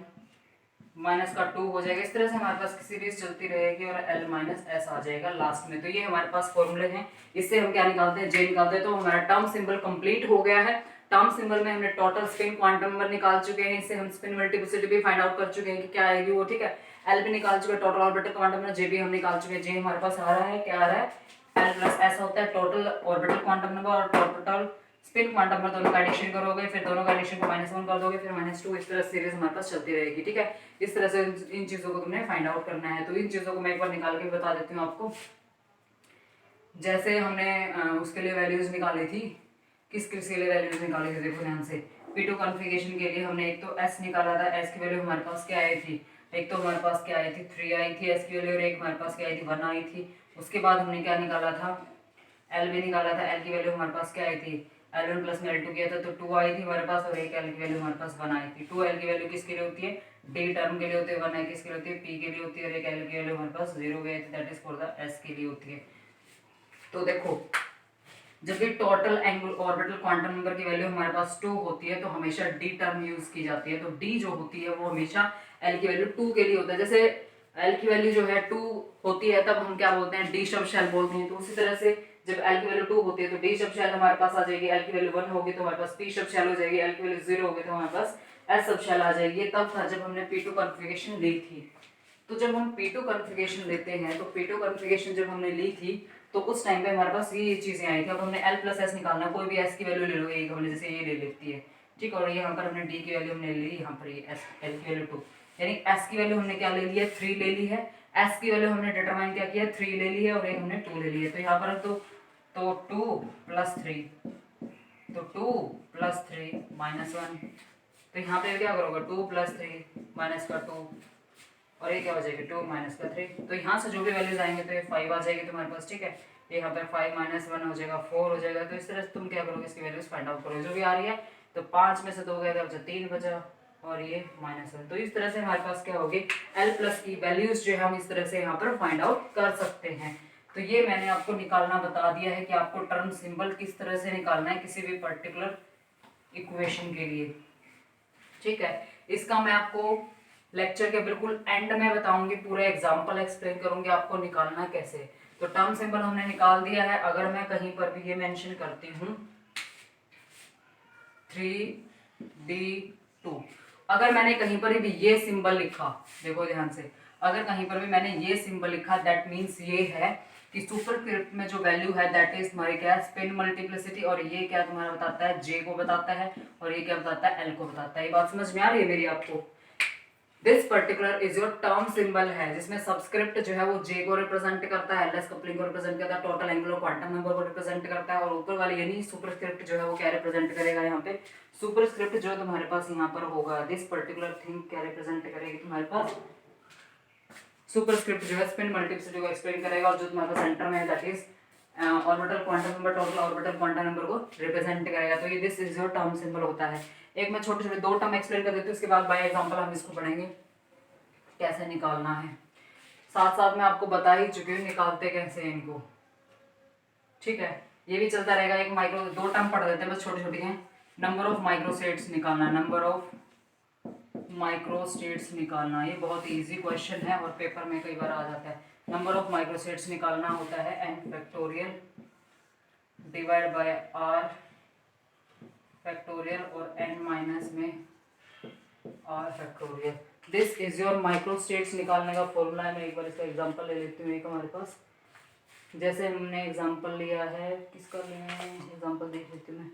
माइनस का 2 हो जाएगा। इस तरह से हमारे पास सीरीज चलती रहेगी और L माइनस S आ जाएगा लास्ट में। तो ये हमारे पास फॉर्मूले हैं, इससे हम क्या निकालते हैं, जे निकालते हैं। तो हमारा टर्म सिंबल कंप्लीट हो गया है। टर्म सिंबल में हमने टोटल स्पिन क्वांटम नंबर निकाल चुके हैं, इससे हम स्पिन मल्टीप्लिसिटी भी फाइंड आउट कर चुके हैं कि क्या आएगी वो, ठीक है। L भी निकाल चुके हैं, टोटल ऑर्बिटल क्वांटम नंबर, जे भी हम निकाल चुके हैं। जे हमारे पास आ रहा है, क्या आ रहा है, L प्लस S होता है टोटल ऑर्बिटल क्वांटम नंबर और टोटल स्पिन क्वांटम नंबर, दोनों का एडिशन करोगे, फिर दोनों का एडिशन को -1 कर दोगे, फिर -2, इस तरह सीरीज हमारे पास चलती रहेगी, ठीक है। इस तरह से इन चीजों को तुमने फाइंड आउट करना है। तो इन चीजों को मैं एक बार निकाल के बता देती हूँ आपको। जैसे हमने उसके लिए वैल्यूज निकाली थी, किसके लिए वैल्यूज निकाली थी, देखो ध्यान से। P2 कॉन्फ़िगरेशन के लिए हमने एक तो S निकाला था, S की वैल्यू हमारे पास क्या आई थी, एक तो हमारे पास क्या आई थी 3 आई थी S की वैल्यू, और एक हमारे पास क्या आई थी 1 आई थी। उसके बाद हमने क्या निकाला था, L भी निकाला था, L की वैल्यू हमारे पास क्या आई थी, L1 प्लस में L2 किया था तो 2 आई थी हमारे पास, और एक L की वैल्यू हमारे पास 1 आई थी। 2 L की वैल्यू किसके लिए होती है, D टर्म के लिए होती है, 1 है किसके लिए होती है, P के लिए होती है, और एक L की वैल्यू हमारे पास 0 गई थी, that is for the S के लिए होती है। तो देखो, जब भी total angle orbital quantum number की वैल्यू हमारे पास 2 होती है तो हमेशा D टर्म यूज की जाती है। तो D जो होती है वो हमेशा L की वैल्यू 2 के लिए होता है। जैसे L की वैल्यू जो है 2 होती है तब हम क्या बोलते हैं, D शब्द शैल बोलते हैं। तो उसी तरह से जब L की वैल्यू 2 होती है तो D शब्द शैल हमारे पास आ जाएगी, L की वैल्यू 1 होगी तो हमारे पास P शब्द शैल हो जाएगी, L की वैल्यू 0 होगी तो हमारे पास S शब्द शैल आ जाएगी। तब था जब हमने P2 कॉन्फ़िगरेशन ली थी। तो जब हम P2 कॉन्फ़िगरेशन लेते हैं, तो P2 कॉन्फ़िगरेशन जब हमने ली थी तो उस टाइम पे हमारे पास ये चीजें आई थी। अब हमने L प्लस S निकालना, कोई भी S की वैल्यू ले लो, एक हमने जैसे ये ले लेती है, ठीक। और यहाँ पर हमने D की वैल्यू हमने ले ली, यहाँ पर ये L की वैल्यू 2, यानी S की वैल्यू हमने क्या ले ली है, 3 ले ली है। S की वैल्यू हमने डिटरमाइन क्या किया, 3 ले ली है, और एक हमने 2 ले ली है। तो यहाँ पर तो 2 प्लस 3, तो 2 प्लस 3 -1, तो यहाँ पे क्या करोगे, 2 प्लस 3 माइनस का 2, और ये क्या हो जाएगी 2 माइनस का 3। तो यहाँ से जो भी वैल्यूज आएंगे तो ये 5 आ जाएगी तुम्हारे पास, ठीक है। ये यहाँ पर 5 माइनस 1 हो जाएगा 4 हो जाएगा। तो इस तरह से तुम क्या करोगे, इसकी वैल्यूज फाइंड आउट करोगे, जो भी आ रही है। तो 5 में से 2 गए तो 3 बचा, और ये -1। तो इस तरह से हमारे पास क्या होगी, L प्लस की वैल्यूज जो है हम इस तरह से यहाँ पर फाइंड आउट कर सकते हैं। तो ये मैंने आपको निकालना बता दिया है कि आपको टर्म सिंबल किस तरह से निकालना है किसी भी पर्टिकुलर इक्वेशन के लिए, ठीक है। इसका मैं आपको लेक्चर के बिल्कुल एंड में बताऊंगी, पूरा एग्जांपल एक्सप्लेन करूंगी आपको निकालना कैसे। तो टर्म सिंबल हमने निकाल दिया है। अगर मैं कहीं पर भी ये मेंशन करती हूँ 3D2, अगर मैंने कहीं पर भी ये सिंबल लिखा, देखो ध्यान से, अगर कहीं पर भी मैंने ये सिंबल लिखा, दैट मीन्स ये है कि सुपरस्क्रिप्ट में जो वैल्यू है दैट इज तुम्हारी क्या है, स्पिन मल्टीप्लिसिटी, और ये क्या तुम्हारा बताता है, जे को बताता है, और ये क्या बताता है, एल को बताता है। ये बात समझ में आ रही है मेरी आपको। This particular is your term symbol है, जिसमें सबस्क्रिप्ट जो है वो जे को रिप्रेजेंट करता है, एलएस कपलिंग को रिप्रेजेंट करता है, टोटल एंगुलर क्वांटम नंबर को रिप्रेजेंट करता है, और ऊपर वाली यानी सुपरस्क्रिप्ट जो है वो क्या रिप्रेजेंट करेगा, यहाँ पे सुपरस्क्रिप्ट जो तुम्हारे पास यहाँ पर होगा, दिस पर्टिकुलर थिंग क्या रिप्रेजेंट करेगी तुम्हारे पास, सुपरस्क्रिप्ट जो है स्पिन मल्टीप्लिसिटी को एक्सप्लेन करेगा, और जो तुम्हारे पास सेंटर में है that is orbital quantum number, total orbital quantum number को रिप्रेजेंट करेगा। तो ये this is your term symbol होता है। एक मैं छोटे छोटे 2 टर्म एक्सप्लेन कर देती हूँ, उसके बाद बाय एग्जांपल हम इसको पढ़ेंगे कैसे निकालना है। साथ साथ में आपको बता ही चुकी हूँ निकालते कैसे हैं इनको, ठीक है। ये भी चलता रहेगा। एक माइक्रो 2 टर्म पढ़ देते हैं बस, छोटी छोटी हैं। नंबर ऑफ माइक्रोस्टेट्स निकालना, नंबर ऑफ माइक्रोस्टेट्स निकालना, ये बहुत इजी क्वेश्चन है और पेपर में कई बार आ जाता है। नंबर ऑफ माइक्रोस्टेट्स निकालना होता है n factorial divide by r factorial, और n माइनस में r factorial. This is your microstates निकालने का फॉर्मूला है। मैं एक बार इसका एग्जांपल ले लेती हूँ। एक हमारे पास जैसे हमने एग्जांपल लिया है, किसका लिया है एग्जांपल देख लेती हूँ मैं,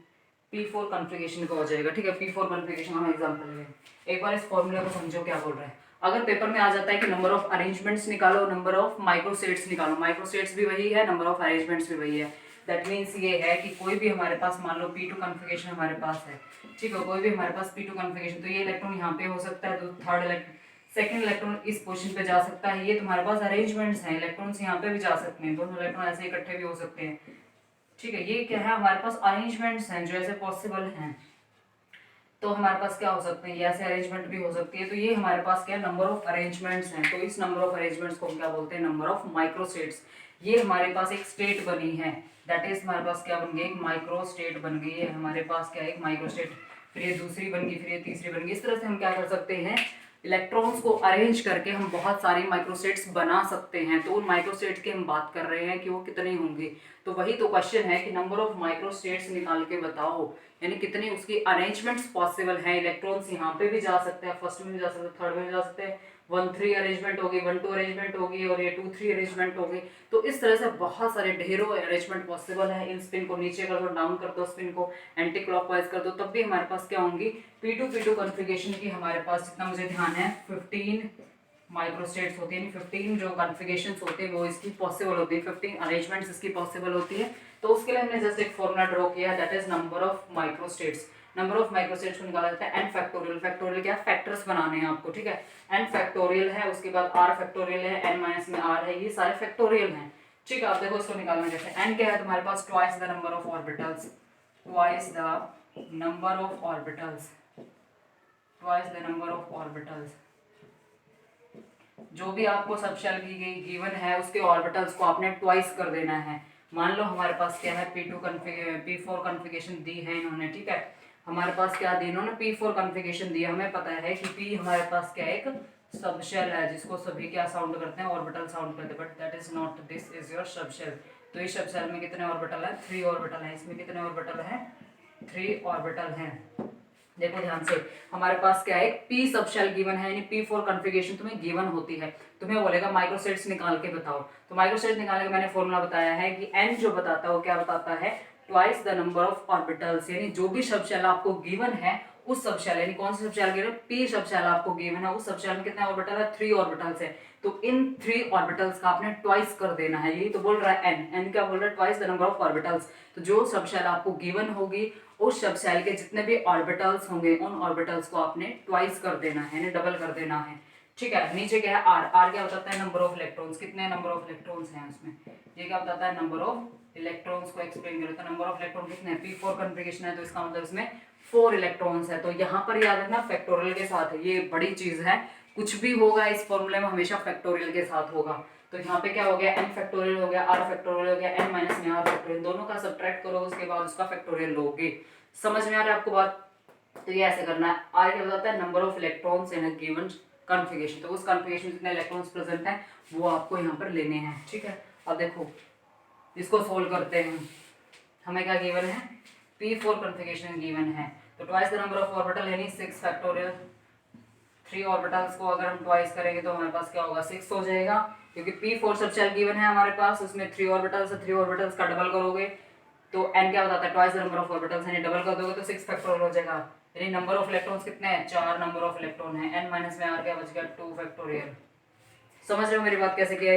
P4 कॉन्फ़िगरेशन का हो जाएगा, ठीक है। P4 कॉन्फ़िगरेशन हम एग्जांपल लेंगे। एक बार इस फॉर्मूले को समझो क्या बोल रहा है। अगर पेपर में आ जाता है कि नंबर ऑफ अरेंजमेंट्स निकालो, नंबर ऑफ माइक्रोस्टेट्स निकालो, माइक्रोस्टेट्स भी वही है, नंबर ऑफ अरेंजमेंट्स भी वही है। दैट मीन्स ये है कि कोई भी हमारे पास मान लो P2 कॉन्फ़िगरेशन हमारे पास है, ठीक है, कोई भी हमारे पास P2 कॉन्फ़िगरेशन, तो ये इलेक्ट्रॉन यहाँ पे हो सकता है, तो थर्ड इलेक्ट्रॉन सेकंड इलेक्ट्रॉन इस पोजीशन पे जा सकता है। ये तुम्हारे पास अरेंजमेंट्स हैं, इलेक्ट्रॉन्स यहाँ पे भी जा सकते हैं, दोनों इलेक्ट्रॉन ऐसे इकट्ठे भी हो सकते हैं, ठीक है। ये क्या है, हमारे पास अरेंजमेंट्स हैं जो ऐसे पॉसिबल हैं। तो हमारे पास क्या हो सकते हैं, ये ऐसे अरेंजमेंट भी हो सकती है। तो ये हमारे पास क्या नंबर ऑफ अरेंजमेंट्स हैं। तो इस नंबर ऑफ अरेंजमेंट्स को हम क्या बोलते हैं, नंबर ऑफ माइक्रो स्टेट्स। ये हमारे पास एक स्टेट बनी है, दैट इज हमारे पास क्या बन गई, एक माइक्रो स्टेट बन गई है हमारे पास, क्या एक माइक्रो स्टेट। फिर ये दूसरी बन गई, फिर ये तीसरी बन गई। इस तरह से हम क्या कर सकते हैं, इलेक्ट्रॉन्स को अरेंज करके हम बहुत सारी माइक्रोस्टेट्स बना सकते हैं। तो उन माइक्रोस्टेट्स की हम बात कर रहे हैं कि वो कितने होंगे। तो वही तो क्वेश्चन है कि नंबर ऑफ माइक्रोस्टेट्स निकाल के बताओ, यानी कितने उसकी अरेंजमेंट्स पॉसिबल हैं। इलेक्ट्रॉन्स यहाँ पे भी जा सकते हैं, फर्स्ट में भी जा सकते हैं, थर्ड में भी जा सकते हैं। 1-3 अरेंजमेंट होगी, 1-2 अरेंजमेंट होगी, और ये 2-3 अरेंजमेंट होगी। तो इस तरह से बहुत सारे ढेरों अरेंजमेंट पॉसिबल है। इन स्पिन को नीचे कर दो, डाउन कर दो, स्पिन को एंटी क्लॉकवाइज कर दो, तब भी हमारे पास क्या होंगी, P2 कॉन्फ़िगरेशन की हमारे पास जितना मुझे ध्यान है 15 माइक्रोस्टेट्स होती है, यानी 15 जो कॉन्फ़िगरेशंस होते हैं वो इसकी पॉसिबल होती है, 15 अरेंजमेंट्स इसकी पॉसिबल होती है। तो उसके लिए हमने जस्ट एक फॉर्मूला ड्रॉ किया, that is number of microstates. Number of microstates को निकाला जाता है एन फैक्टोरियल। फैक्टोरियल क्या, फैक्टर्स बनाने हैं आपको, ठीक है। एन फैक्टोरियल है, उसके बाद आर फैक्टोरियल है, एन माइनस में आर है, ये सारे फैक्टोरियल हैं, ठीक है। आप देखो इसको निकालना कैसे। एन क्या है तुम्हारे पास, twice the number of orbitals, twice the number of orbitals, twice the number of orbitals. जो भी आपको सब शेल की गई गिवन है उसके ऑर्बिटल्स को आपने ट्वाइस कर देना है। मान लो हमारे पास क्या है, P4 कॉन्फ़िगरेशन दी है इन्होंने, ठीक है। हमारे पास क्या दी इन्होंने, P4 कॉन्फ़िगरेशन दी है। हमें पता है कि P हमारे पास क्या एक सब शेल है जिसको सभी क्या साउंड करते हैं, ऑर्बिटल साउंड करते हैं, but that is not, this is your subshell. तो इस सब शेल में कितने ऑर्बिटल है, 3 ऑर्बिटल है। इसमें कितने ऑर्बिटल है, 3 ऑर्बिटल हैं। देखो ध्यान से, हमारे पास क्या है, पी सब शेल गिवन है, यानी P4 कॉन्फ़िगरेशन तुम्हें गिवन होती है। तुम्हें बोलेगा माइक्रोस्टेट्स निकाल के बताओ। तो माइक्रोस्टेट्स निकालने का मैंने फॉर्मूला बताया है कि n जो बताता है वो क्या बताता है, twice the number of orbitals. यानी जो भी सब शेल आपको गिवन है उस सब शेल, यानी कौन सी subshell given, P subshell आपको गिवन है, उस सब शेल में कितने ऑर्बिटल है, 3 ऑर्बिटल्स है। तो इन 3 ऑर्बिटल्स का आपने ट्वाइस कर देना है। यही तो बोल रहा है n क्या बोल रहा है, twice the number of orbitals. तो जो सब शेल आपको गिवन होगी उस सब शेल के जितने भी ऑर्बिटल्स होंगे उन ऑर्बिटल्स को आपने ट्वाइस कर देना है, यानी डबल कर देना है, ठीक है। नीचे क्या है, आर, आर क्या बताता है, नंबर ऑफ इलेक्ट्रॉन्स, कितने नंबर ऑफ इलेक्ट्रॉन्स हैं उसमें, ये क्या बताता है, नंबर ऑफ इलेक्ट्रॉन्स को एक्सप्लेन करो। तो नंबर ऑफ इलेक्ट्रॉन कितने हैं, P4 कॉन्फ़िगरेशन है तो इसका मतलब इसमें 4 इलेक्ट्रॉन्स है। तो यहाँ पर याद रखना फैक्टोरियल के साथ है, ये बड़ी चीज है। कुछ भी होगा इस फॉर्मूले में हमेशा फैक्टोरियल के साथ होगा। तो यहाँ पे क्या हो गया, n फैक्टोरियल हो गया, r फैक्टोरियल हो गया, n माइनस में r फैक्टोरियल, दोनों का सब्ट्रैक्ट करो, उसके बाद उसका फैक्टोरियल लोगे। समझ में आ रहा है आपको बात। तो ये ऐसे करना है। आर क्या बताता है, number of electrons in a given configuration. तो उस कॉन्फ़िगरेशन में जितने इलेक्ट्रॉन्स प्रेजेंट हैं वो आपको यहाँ पर लेने हैं, ठीक है। अब देखो इसको सोल्व करते हैं। हमें क्या गिवन है, P4 कॉन्फ़िगरेशन गिवन है। तो twice the number of orbital यानी 6 फैक्टोरियल। 3 ऑर्बिटल्स को अगर हम ट्वाइस करेंगे तो हमारे पास क्या होगा, 6 हो जाएगा, क्योंकि P4 सब शेल गिवन है हमारे पास, उसमें 3 ऑर्बिटल्स है, 3 ऑर्बिटल्स का डबल करोगे तो n क्या बताता है, twice the number of orbitals, यानी डबल कर दोगे तो 6 फैक्टोरियल हो जाएगा। यानी नंबर ऑफ इलेक्ट्रॉन्स कितने हैं, 4 नंबर ऑफ इलेक्ट्रॉन है, n माइनस में r क्या बच गया, 2 फैक्टोरियल। समझ रहे हो मेरी बात कैसे किया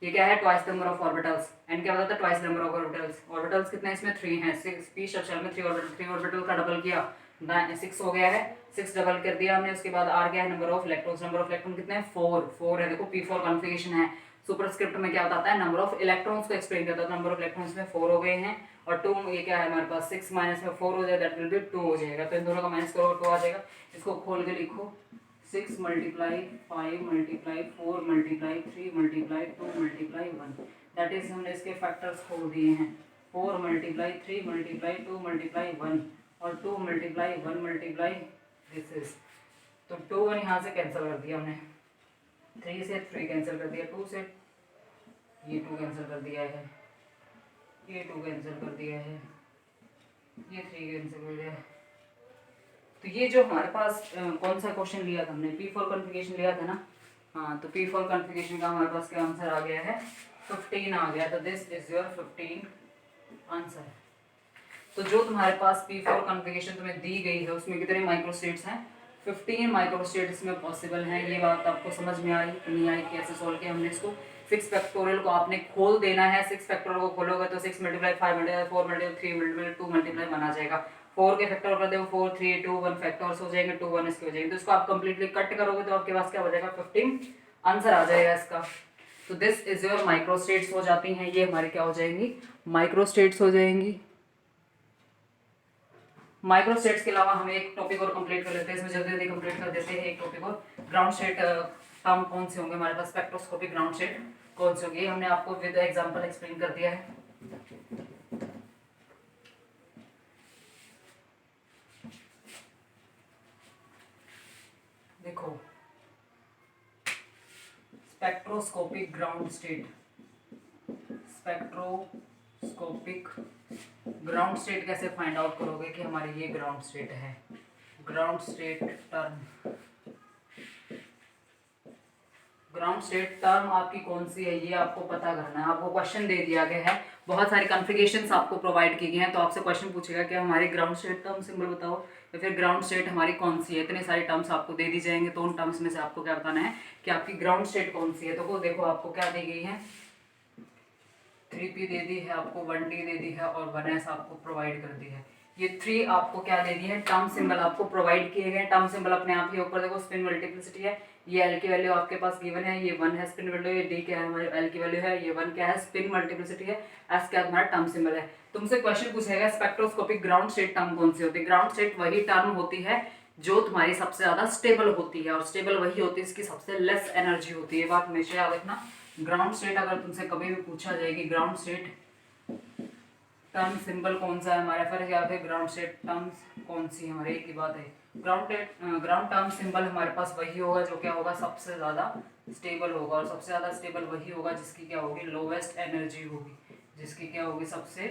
ये क्या है, twice number of orbitals. n क्या बताता है, twice number of orbitals. Orbitals कितने हैं इसमें, 3 हैं। 6 p सब शेल में 3 ऑर्बिटल, 3 ऑर्बिटल का डबल किया 6 हो गया है, 6 डबल कर दिया हमने। उसके बाद r क्या है, number of electrons. Number of electron कितने हैं, 4 है। देखो P4 कॉन्फ़िगरेशन है, सुपरस्क्रिप्ट में क्या बताता है, नंबर ऑफ इलेक्ट्रॉन्स को एक्सप्लेन करता है। नंबर ऑफ इलेक्ट्रॉन्स में 4 हो गए हैं, और 2 ये क्या है हमारे पास, 6 माइनस में 4 हो जाएगा, दैट विल बी 2 हो जाएगा। तो इन दोनों का माइनस करो, 2 आ जाएगा। इसको खोल के लिखो, 6 multiply 5 multiply 4 multiply 3 multiply 2 multiply 1, that is हमने इसके फैक्टर्स खोल दिए हैं। 4 मल्टीप्लाई 3 मल्टीप्लाई 2 मल्टीप्लाई 1 और 2 मल्टीप्लाई 1 मल्टीप्लाई दिस इज, तो 2 1 यहाँ से कैंसिल कर दिया हमने, 3 से 3 कैंसिल कर दिया, 2 से ये 2 कैंसिल कर दिया है, ये 2 कैंसिल कर दिया है, ये 3 कैंसिल कर दिया है। तो ये जो हमारे पास कौन सा क्वेश्चन लिया था हमने, P4 कॉन्फ़िगरेशन लिया था ना, हाँ। तो P4 कॉन्फ़िगरेशन का हमारे पास क्या आंसर आ गया है, 15 आ गया। तो दिस इज योर 15 आंसर। तो जो तुम्हारे पास P4 कॉन्फ़िगरेशन तुम्हें दी गई है उसमें कितने माइक्रोस्टेट्स हैं, 15 माइक्रोस्टेट्स में पॉसिबल हैं। ये बात आपको समझ में आई नहीं आई, कैसे सोल्व किया हमने इसको। 6 फैक्टोरियल को आपने खोल देना है, 6 फैक्टोरियल को खोलोगे तो 6 multiply 5 multiply 4 multiply 3 multiply 2 multiply 1 आ जाएगा। 4 के फैक्टर कर दो, 4 3 2 1 फैक्टर्स हो जाएंगे, 2 1 इसके हो जाएंगे। तो इसको आप कंप्लीटली कट करोगे तो आपके पास क्या हो जाएगा, 15 आंसर आ जाएगा इसका। तो दिस इज योर माइक्रोस्टेट्स हो जाती हैं, ये हमारी क्या हो जाएंगी, माइक्रोस्टेट्स हो जाएंगी। माइक्रो स्टेट्स के अलावा हमें एक टॉपिक और कंप्लीट कर लेते हैं, इसमें जल्दी जल्दी कंप्लीट कर देते हैं एक टॉपिक और। ग्राउंड स्टेट टर्म कौन से होंगे हमारे पास, स्पेक्ट्रोस्कोपिक ग्राउंड स्टेट कौन से होंगे, हमने आपको विद एग्जांपल एक्सप्लेन कर दिया है। देखो spectroscopic ground state, spectroscopic ground state कैसे फाइंड आउट करोगे कि हमारी ये ग्राउंड स्टेट है। Ground state term, ground state term आपकी कौन सी है ये आपको पता करना है। आपको क्वेश्चन दे दिया गया है, बहुत सारी कॉन्फ़िगरेशंस आपको प्रोवाइड की गई हैं, तो आपसे क्वेश्चन पूछेगा कि हमारी ग्राउंड स्टेट टर्म सिंबल बताओ या फिर ग्राउंड स्टेट हमारी कौन सी है। इतने सारे टर्म्स आपको दे दी जाएंगे, तो उन टर्म्स में से आपको क्या बताना है कि आपकी ग्राउंड स्टेट कौन सी है। तो देखो आपको क्या दी गई है, 3p दे दी है आपको, 1d दे दी है और 1s आपको प्रोवाइड कर दी है। ये 3 आपको क्या दे दी है, टर्म सिंबल आपको प्रोवाइड किए गए। टर्म सिंबल अपने आप ही ऊपर देखो स्पिन मल्टीप्लिसिटी है, ये l की वैल्यू आपके पास गिवन है, ये 1 है स्पिन वैल्यू, ये d क्या है हमारे l की वैल्यू है, ये 1 क्या है स्पिन मल्टीप्लिसिटी है, s क्या हमारा टर्म सिंबल है। तुमसे क्वेश्चन पूछेगा स्पेक्ट्रोस्कोपिक ग्राउंड स्टेट टर्म कौन सी होती है। ग्राउंड स्टेट वही टर्म होती है जो तुम्हारी सबसे ज्यादा स्टेबल होती है, और स्टेबल वही होती है इसकी सबसे लेस एनर्जी होती है। ये बात हमेशा याद रखना। ग्राउंड स्टेट अगर तुमसे कभी भी पूछा जाएगी ग्राउंड स्टेट टर्म सिंबल कौन सा है हमारे पास, या फिर ग्राउंड स्टेट टर्म्स कौन सी है, हमारे एक ही बात है। ग्राउंड टर्म सिंबल हमारे पास वही होगा जो क्या होगा सबसे ज़्यादा स्टेबल होगा, और सबसे ज़्यादा स्टेबल वही होगा जिसकी क्या होगी लोवेस्ट एनर्जी होगी, जिसकी क्या होगी सबसे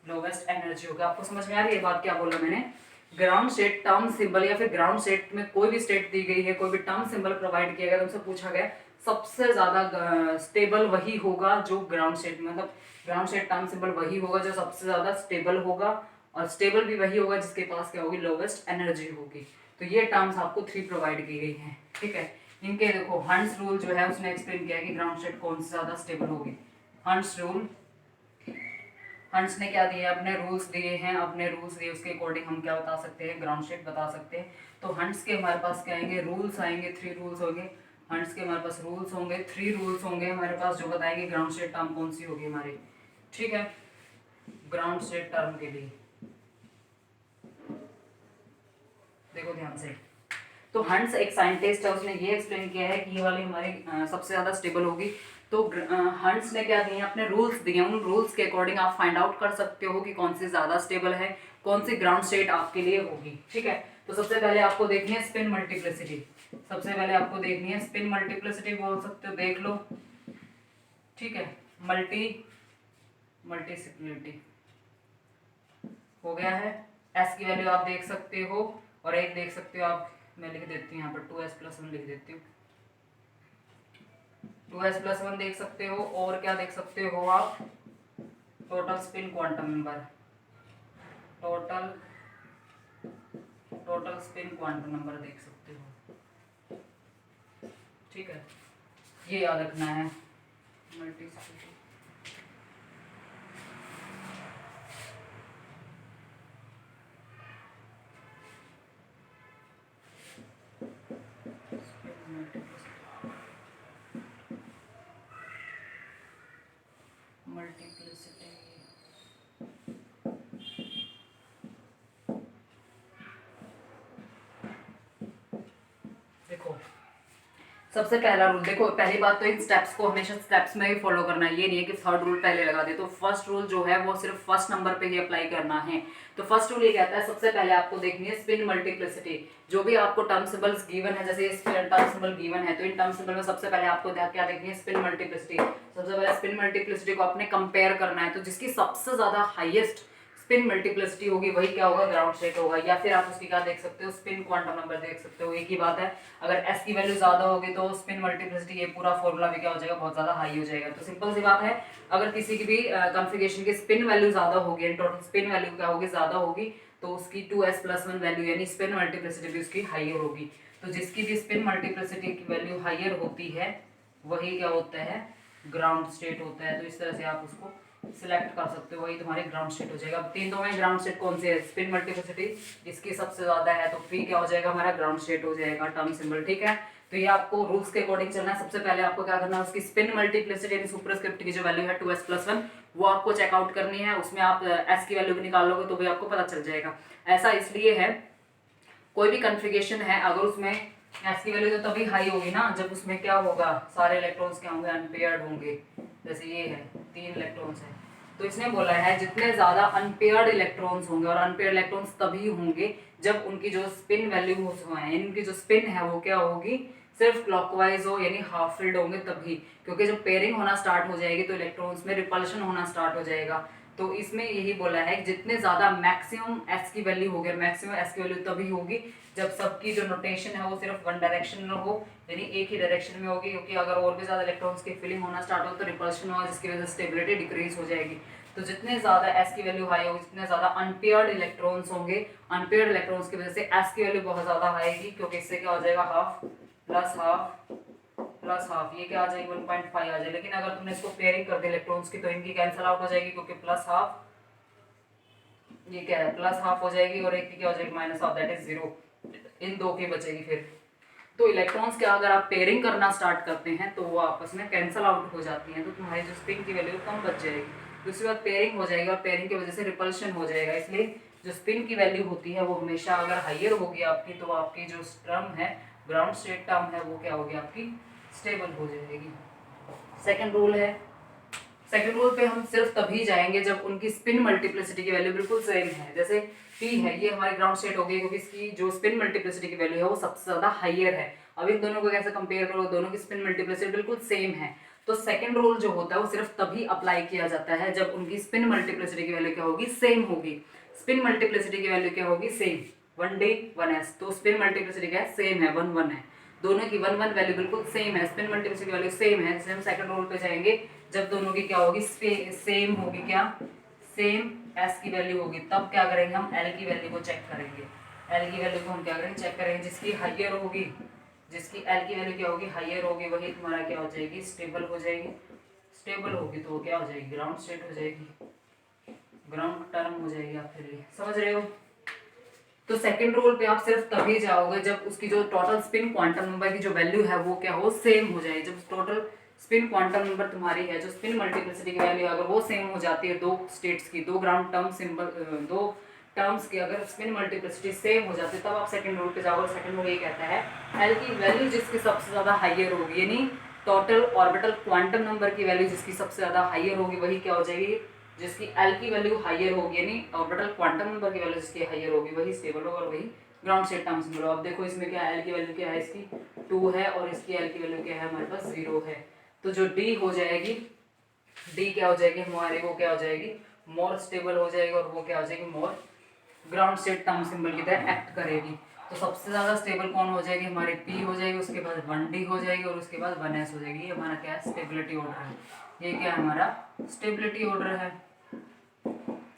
लोवेस्ट एनर्जी होगी। आपको समझ में आ रही है बात क्या बोला मैंने। ग्राउंड स्टेट टर्म सिंबल या फिर ग्राउंड स्टेट में कोई भी स्टेट दी गई है, कोई भी टर्म सिंबल प्रोवाइड किया गया, तुमसे पूछा गया सबसे ज्यादा स्टेबल वही होगा जो ग्राउंड स्टेट मतलब ग्राउंड स्टेट टर्म सिंबल वही होगा जो सबसे ज्यादा स्टेबल होगा, और स्टेबल भी वही होगा जिसके पास क्या होगी लोवेस्ट एनर्जी होगी। तो ये टर्म्स आपको 3 प्रोवाइड की गई हैं, ठीक है। इनके देखो हंट्स रूल जो है उसने एक्सप्लेन किया है कि ग्राउंड स्टेट कौन से ज्यादा स्टेबल होगी। हंट्स रूल, हंट्स ने क्या दिया है, अपने रूल्स दिए हैं, अपने रूल्स दिए उसके अकॉर्डिंग हम क्या बता सकते हैं ग्राउंड स्टेट बता सकते हैं। तो हंट्स के हमारे पास क्या आएंगे रूल्स आएंगे, 3 रूल्स होंगे। हंट्स के हमारे पास रूल्स होंगे, 3 रूल्स होंगे हमारे पास जो बताएंगे ग्राउंड स्टेट टर्म कौन सी होगी हमारी, ठीक है। ग्राउंड स्टेट टर्म के लिए देखो ध्यान से, तो हंट्स एक साइंटिस्ट है, उसने ये एक्सप्लेन किया है कि ये वाली हमारी सबसे ज्यादा स्टेबल होगी। तो हंट्स ने क्या दिए हैं अपने रूल्स दिए हैं, उन रूल्स के अकॉर्डिंग आप फाइंड आउट कर सकते हो कि कौन सी ज्यादा स्टेबल है, कौन सी ग्राउंड स्टेट आपके लिए होगी, ठीक है। तो सबसे पहले आपको देखनी है स्पिन मल्टीप्लिसिटी, सबसे पहले आपको देखनी है स्पिन मल्टीप्लिसिटी, बोल सकते हो देख लो, ठीक है। मल्टीप्लिसिटी हो गया है, एस की वैल्यू आप देख सकते हो, और एक देख सकते हो आप, मैं लिख देती हूँ यहाँ पर 2s+1 लिख देती हूँ, 2s+1 देख सकते हो। और क्या देख सकते हो आप, total spin quantum number, total spin quantum number देख सकते हो, ठीक है। ये याद रखना है मल्टीप्लिसिटी। देखो सबसे पहला रूल, देखो पहली बात तो इन स्टेप्स को हमेशा स्टेप्स में ही फॉलो करना है, ये नहीं है कि थर्ड रूल पहले लगा दे। तो फर्स्ट रूल जो है वो सिर्फ फर्स्ट नंबर पे ही अप्लाई करना है। तो फर्स्ट रूल ये कहता है सबसे पहले आपको देखनी है स्पिन मल्टीप्लिसिटी, जो भी आपको टर्म सिंबल्स गिवन है, जैसे टर्म सिंबल गिवन है तो इन टर्म सिंबल में सबसे पहले आपको क्या देखनी है स्पिन मल्टीप्लिसिटी। सबसे पहले स्पिन मल्टीप्लिसिटी को आपने कंपेयर करना है, तो जिसकी सबसे ज्यादा हाईएस्ट स्पिन मल्टीप्लिसिटी होगी वही क्या होगा ग्राउंड स्टेट होगा, या फिर आप उसकी क्या देख सकते हो स्पिन क्वांटम नंबर देख सकते हो, एक ही बात है। अगर s की वैल्यू ज्यादा होगी तो स्पिन मल्टीप्लिसिटी ये पूरा फॉर्मूला भी क्या हो जाएगा बहुत ज्यादा हाई हो जाएगा। तो सिंपल सी बात है, अगर किसी की भी कॉन्फ़िगरेशन की स्पिन वैल्यू ज्यादा होगी, टोटल स्पिन वैल्यू क्या होगी ज्यादा होगी, तो उसकी 2s+1 वैल्यू यानी स्पिन मल्टीप्लिसिटी भी उसकी हाइयर होगी। तो जिसकी भी स्पिन मल्टीप्लिसिटी की वैल्यू हाइयर होती है वही क्या होता है ग्राउंड स्टेट होता है। तो इस तरह से आप उसको सिलेक्ट कर सकते हो, वही तुम्हारी ग्राउंड स्टेट हो जाएगा। अब तीनों में ग्राउंड स्टेट कौन से है, स्पिन मल्टीप्लिसिटी जिसकी सबसे ज्यादा है तो p क्या हो जाएगा हमारा ग्राउंड स्टेट हो जाएगा टर्म सिंबल, ठीक है। तो ये आपको रूल्स के अकॉर्डिंग चलना है। सबसे पहले आपको क्या करना है, उसकी स्पिन मल्टीप्लिसिटी यानी सुपरस्क्रिप्ट की जो वैल्यू है 2s+1 वो आपको चेकआउट करनी है। उसमें आप s की वैल्यू भी निकाल लोगे तो भी आपको पता चल जाएगा। ऐसा इसलिए है, कोई भी कन्फिगरेशन है अगर उसमें s की वैल्यू तो तभी हाई होगी ना जब उसमें क्या होगा, सारे इलेक्ट्रॉन्स क्या होंगे, अनपेयर्ड होंगे। जैसे ये है 3 इलेक्ट्रॉन्स है, तो इसने बोला है जितने ज्यादा अनपेयर्ड इलेक्ट्रॉन्स होंगे, और अनपेयर्ड इलेक्ट्रॉन्स तभी होंगे जब उनकी जो स्पिन वैल्यू है, इनकी जो स्पिन है वो क्या होगी, सिर्फ क्लॉकवाइज हो यानी हाफ फील्ड होंगे तभी। क्योंकि जब पेयरिंग होना स्टार्ट हो जाएगी तो इलेक्ट्रॉन्स में रिपल्शन होना स्टार्ट हो जाएगा। तो इसमें यही बोला है कि जितने ज्यादा मैक्सिमम s की वैल्यू होगी, मैक्सिमम s की वैल्यू तभी होगी जब सबकी जो नोटेशन है वो सिर्फ वन डायरेक्शन में हो, यानी एक ही डायरेक्शन में होगी। क्योंकि अगर और भी ज्यादा इलेक्ट्रॉन्स की फिलिंग होना स्टार्ट हो तो रिपल्शन होगा, जिसकी वजह से स्टेबिलिटी डिक्रीज हो जाएगी। तो जितने ज्यादा s की वैल्यू हाई होगी, जितने ज्यादा अनपेयर्ड इलेक्ट्रॉन्स होंगे, अनपेयर्ड इलेक्ट्रॉन्स की वजह से s की वैल्यू बहुत ज्यादा आएगी। क्योंकि इससे क्या हो जाएगा, half plus half plus half, ये क्या आ जाएगी 1.5 आ जाएगी। लेकिन अगर तुमने इसको पेयरिंग कर दी इलेक्ट्रॉन्स की तो इनकी कैंसिल आउट हो जाएगी, क्योंकि प्लस हाफ ये क्या है, प्लस हाफ हो जाएगी और एक की क्या हो जाएगी, माइनस हाफ, दैट इज 0। इन दो की बचेगी फिर। तो इलेक्ट्रॉन्स क्या अगर आप पेयरिंग करना स्टार्ट करते हैं तो वो आपस में कैंसिल आउट हो जाती हैं, तो तुम्हारी जो स्पिन की वैल्यू कम बच जाएगी। दूसरी बात पेयरिंग हो जाएगी और पेयरिंग की वजह से रिपल्शन हो जाएगा। इसलिए जो स्पिन की वैल्यू होती है वो हमेशा अगर हाइयर होगी आपकी तो आपकी जो टर्म है, ग्राउंड स्टेट टर्म है, वो क्या होगी आपकी, स्टेबल हो जाएगी। सेकेंड रूल है, सेकेंड रूल पे हम सिर्फ तभी जाएंगे जब उनकी स्पिन मल्टीप्लिसिटी की वैल्यू बिल्कुल सेम है। जैसे P है, ये हमारी ग्राउंड स्टेट हो गई क्योंकि इसकी जो स्पिन मल्टीप्लिसिटी की वैल्यू है वो सबसे ज्यादा हाइयर है। अब इन दोनों को कैसे कंपेयर करो, दोनों की स्पिन मल्टीप्लिसिटी बिल्कुल सेम है। तो सेकंड रूल जो होता है वो सिर्फ तभी अप्लाई किया जाता है जब उनकी स्पिन मल्टीप्लिसिटी की वैल्यू क्या होगी, सेम होगी। स्पिन मल्टीप्लिसिटी की वैल्यू क्या होगी, सेम, 1d 1s। तो स्पिन मल्टीप्लिसिटी क्या है, सेम है, 1 1 है, दोनों की 1 1 वैल्यू बिल्कुल सेम है, स्पिन मल्टीप्लिसिटी की वैल्यू सेम है। जैसे हम सेकंड रूल पे जाएंगे जब दोनों की क्या होगी, सेम होगी, क्या सेम s की वैल्यू होगी, तब क्या करेंगे हम l की वैल्यू को चेक करेंगे। l की वैल्यू को हम क्या करेंगे, चेक करेंगे। जिसकी हाइयर होगी, जिसकी l की वैल्यू क्या होगी, हाइयर होगी, वही तुम्हारा क्या हो जाएगी, स्टेबल हो जाएगी। स्टेबल होगी तो क्या हो जाएगी, ग्राउंड स्टेट हो जाएगी, ग्राउंड टर्म हो जाएगी आपके लिए। समझ रहे हो? तो सेकंड रूल पे आप सिर्फ तभी जाओगे जब उसकी जो टोटल स्पिन क्वांटम नंबर की जो वैल्यू है वो क्या हो, सेम हो जाए। जब टोटल स्पिन क्वांटम नंबर तुम्हारी है, जो स्पिन मल्टीप्लिसिटी की वैल्यू अगर वो सेम हो जाती है, दो स्टेट्स की, दो ग्राउंड टर्म सिंबल, दो टर्म्स की अगर स्पिन मल्टीप्लिसिटी सेम हो जाती है, तब आप सेकंड रूल पे जाओगे। सेकंड रूल ये कहता है एल की वैल्यू जिसकी सबसे ज्यादा हाइयर होगी, यानी टोटल ऑर्बिटल क्वांटम नंबर की वैल्यू जिसकी सबसे ज्यादा हाइयर होगी, वही क्या हो जाएगी, जिसकी एल की वैल्यू हाइयर होगी, यानी ऑर्बिटल क्वांटम नंबर की वैल्यू जिसकी हाइयर होगी वही स्टेबल होगा और वही ग्राउंड स्टेट टर्म्स में। अब देखो इसमें क्या एल की वैल्यू क्या है, इसकी 2 है और इसकी एल की वैल्यू क्या है, हमारे पास 0 है। तो जो डी हो जाएगी, डी क्या हो जाएगी हमारी, वो क्या हो जाएगी, मोर स्टेबल हो जाएगी और वो क्या हो जाएगी, मोर ग्राउंड स्टेट टर्म सिंबल की तरह एक्ट करेगी। तो सबसे ज्यादा स्टेबल कौन हो जाएगी, हमारी पी हो जाएगी, उसके बाद 1d हो जाएगी और उसके बाद 1s हो जाएगी। ये हमारा क्या है, स्टेबिलिटी ऑर्डर है। ये क्या है, हमारा स्टेबिलिटी ऑर्डर है।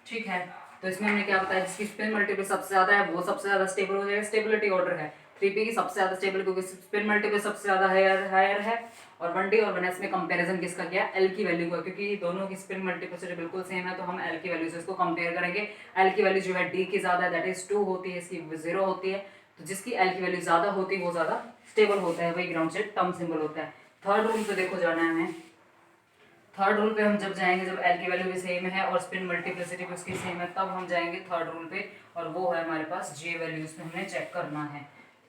ठीक है, तो इसमें हमने क्या बताया, जिसकी स्पिन मल्टीपल सबसे ज्यादा है वो सबसे ज्यादा स्टेबल हो जाएगा, स्टेबिलिटी ऑर्डर है। 3p की सबसे ज्यादा स्टेबल क्योंकि स्पिन मल्टीपल सबसे ज्यादा हायर है। और 1d और 1s में कंपैरिजन किसका किया, l की वैल्यू का, क्योंकि दोनों की स्पिन मल्टीप्लिसिटी बिल्कुल सेम है तो हम l की वैल्यू से इसको कंपेयर करेंगे। l की वैल्यू जो है d की ज्यादा है, दैट इज 2 होती है, इसकी 0 होती है। तो जिसकी l की वैल्यू ज्यादा होती है वो ज्यादा स्टेबल होता है, वही ग्राउंड स्टेट टर्म सिंबल होता है। थर्ड रूल पे देखो जाना है हमें। थर्ड रूल पे हम जब जाएंगे जब एल की वैल्यू भी सेम है और स्पिन मल्टीप्लिसिटी भी उसकी सेम है, तब हम जाएंगे थर्ड रूल पे, और वो है हमारे पास जे वैल्यूज में हमें चेक करना है।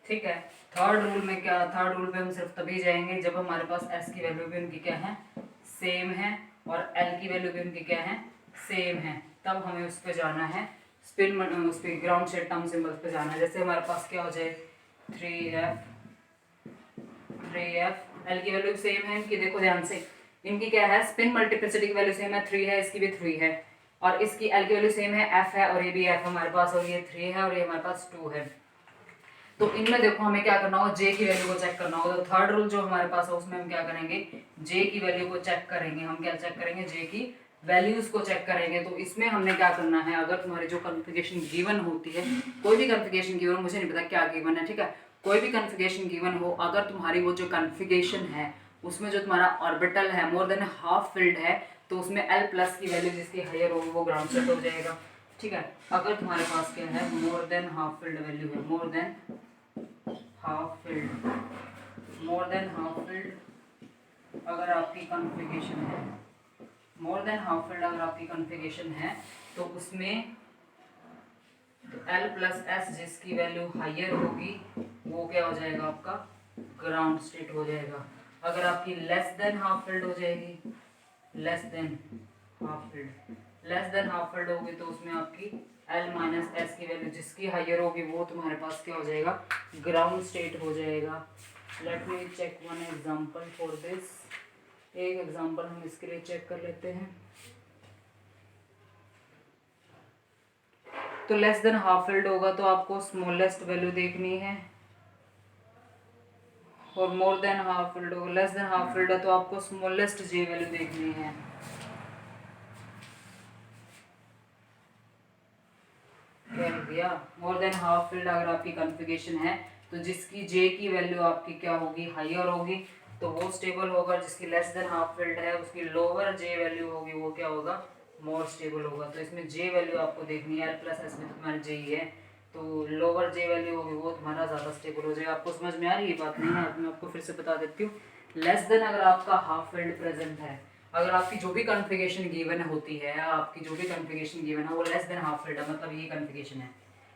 ठीक है, थर्ड रूल में क्या, थर्ड रूल पे हम सिर्फ तभी जाएंगे जब हमारे पास एस की वैल्यू भी उनकी क्या है, सेम है, और एल की वैल्यू भी उनकी क्या है, सेम है। तब हमें उस पर जाना है, स्पिन उस पर ग्राउंड स्टेट टर्म सिंबल्स पे जाना है। जैसे हमारे पास क्या हो जाए 3f एल की वैल्यू सेम है इनकी, देखो ध्यान से, इनकी क्या है, स्पिन मल्टीप्लिसिटी की वैल्यू सेम है, 3 है, इसकी भी 3 है, और इसकी एल की वैल्यू सेम है, f है, और ये भी f हमारे पास, और ये 3 है और ये हमारे पास 2 है। तो इनमें देखो हमें क्या करना होगा, j की वैल्यू को चेक करना होगा। तो थर्ड रूल जो हमारे पास है उसमें हम क्या करेंगे, j की वैल्यू को चेक करेंगे। हम क्या चेक करेंगे, j की वैल्यूज को चेक करेंगे। तो इसमें हमने क्या करना है, अगर तुम्हारी जो कन्फिगरेशन गिवन होती है, कोई भी कन्फिगरेशन गिवन, मुझे नहीं पता क्या गिवन है, ठीक है, कोई भी कन्फिगरेशन गिवन हो, अगर तुम्हारी वो जो कन्फिगरेशन है उसमें जो तुम्हारा ऑर्बिटल है मोर देन हाफ फिल्ड है, तो उसमें L प्लस की वैल्यू जिसकी हायर होगी वो ग्राउंड स्टेट हो जाएगा। ठीक है, अगर तुम्हारे पास क्या है, more than half filled value है, more than half filled more than half filled अगर आपकी कॉन्फ़िगरेशन है, मोर देन हाफ फिल्ड अगर आपकी कॉन्फ़िगरेशन है तो उसमें L प्लस एस जिसकी वैल्यू हायर होगी वो क्या हो जाएगा, आपका ग्राउंड स्टेट हो जाएगा। अगर आपकी लेस देन हाफ फिल्ड हो जाएगी, less than half field, less than half field होगी तो उसमें आपकी L माइनस एस की वैल्यू जिसकी हायर होगी वो तुम्हारे पास क्या हो जाएगा, ग्राउंड स्टेट हो जाएगा। Let me check one example for this. एक एग्जांपल हम इसके लिए चेक कर लेते हैं। तो लेस देन हाफ फिल्ड होगा तो आपको स्मॉलेस्ट वैल्यू देखनी है, और मोर देन हाफ फिल्ड होगा, लेस देन हाफ फिल्ड है तो आपको स्मॉलेस्ट जे वैल्यू देखनी है। कह दिया मोर देन हाफ फिल्ड अगर आपकी कॉन्फ़िगरेशन है तो जिसकी जे की वैल्यू आपकी क्या होगी, हायर होगी तो वो स्टेबल होगा। जिसकी लेस देन हाफ फिल्ड है उसकी लोअर जे वैल्यू होगी वो क्या होगा, मोर स्टेबल होगा। तो इसमें जे वैल्यू आपको देखनी है, एल प्लस एस में तो तुम्हारी जे ही है, तो लोअर जे वैल्यू होगी वो तुम्हारा ज़्यादा स्टेबल हो जाएगा। आपको समझ में आ रही है बात? नहीं है, मैं आपको फिर से बता देती हूँ। लेस देन अगर आपका हाफ फिल्ड प्रेजेंट है, अगर आपकी जो भी कॉन्फ़िगरेशन गिवन होती है, आपकी जो भी कॉन्फ़िगरेशन गिवन है वो लेस देन हाफ फिल्ड है, मतलब ये कॉन्फ़िगरेशन है।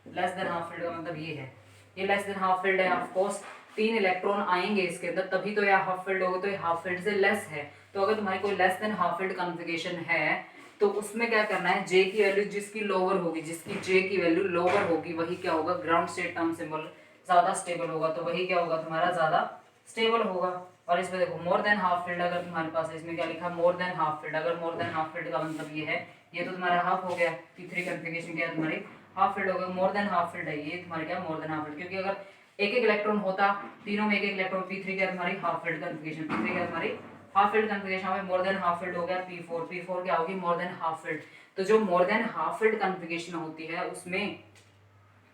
लेस देन हाफ फिल्ड का मतलब ये है, ये लेस देन हाफ फिल्ड है। ऑफ कोर्स 3 इलेक्ट्रॉन आएंगे इसके अंदर तभी तो ये हाफ फिल्ड होगा, तो ये हाफ फिल्ड से लेस है। तो अगर तुम्हारी कोई less than half field configuration है तो उसमें क्या करना है, जे की वैल्यू जिसकी लोअर होगी, जिसकी जे की वैल्यू लोअर होगी वही क्या होगा, ग्राउंड स्टेट टर्म सिंबल ज़्यादा स्टेबल होगा, तो वही क्या होगा तुम्हारा ज़्यादा स्टेबल होगा। और इसमें देखो मोर देन हाफ फील्ड अगर तुम्हारे पास है, इसमें क्या लिखा, मोर देन हाफ फील्ड। अगर मोर देन हाफ फील्ड का मतलब ये है, ये तो तुम्हारा हाफ हो गया, P3 कॉन्फ़िगरेशन क्या है तुम्हारी, हाफ फील्ड हो गया। मोर देन हाफ फील्ड है ये तुम्हारी क्या, मोर देन हाफ फील्ड, क्योंकि अगर एक एक इलेक्ट्रॉन होता, तीनों में एक एक इलेक्ट्रॉन, P3 क्या तुम्हारी हाफ फील्ड कॉन्फ़िगरेशन, P3 क्या तुम्हारी हाफ फील्ड कॉन्फ़िगरेशन में मोर देन हाफ फील्ड हो गया। P4 क्या होगी, मोर देन हाफ फील्ड। तो जो मोर देन हाफ फील्ड कॉन्फ़िगरेशन होती है उसमें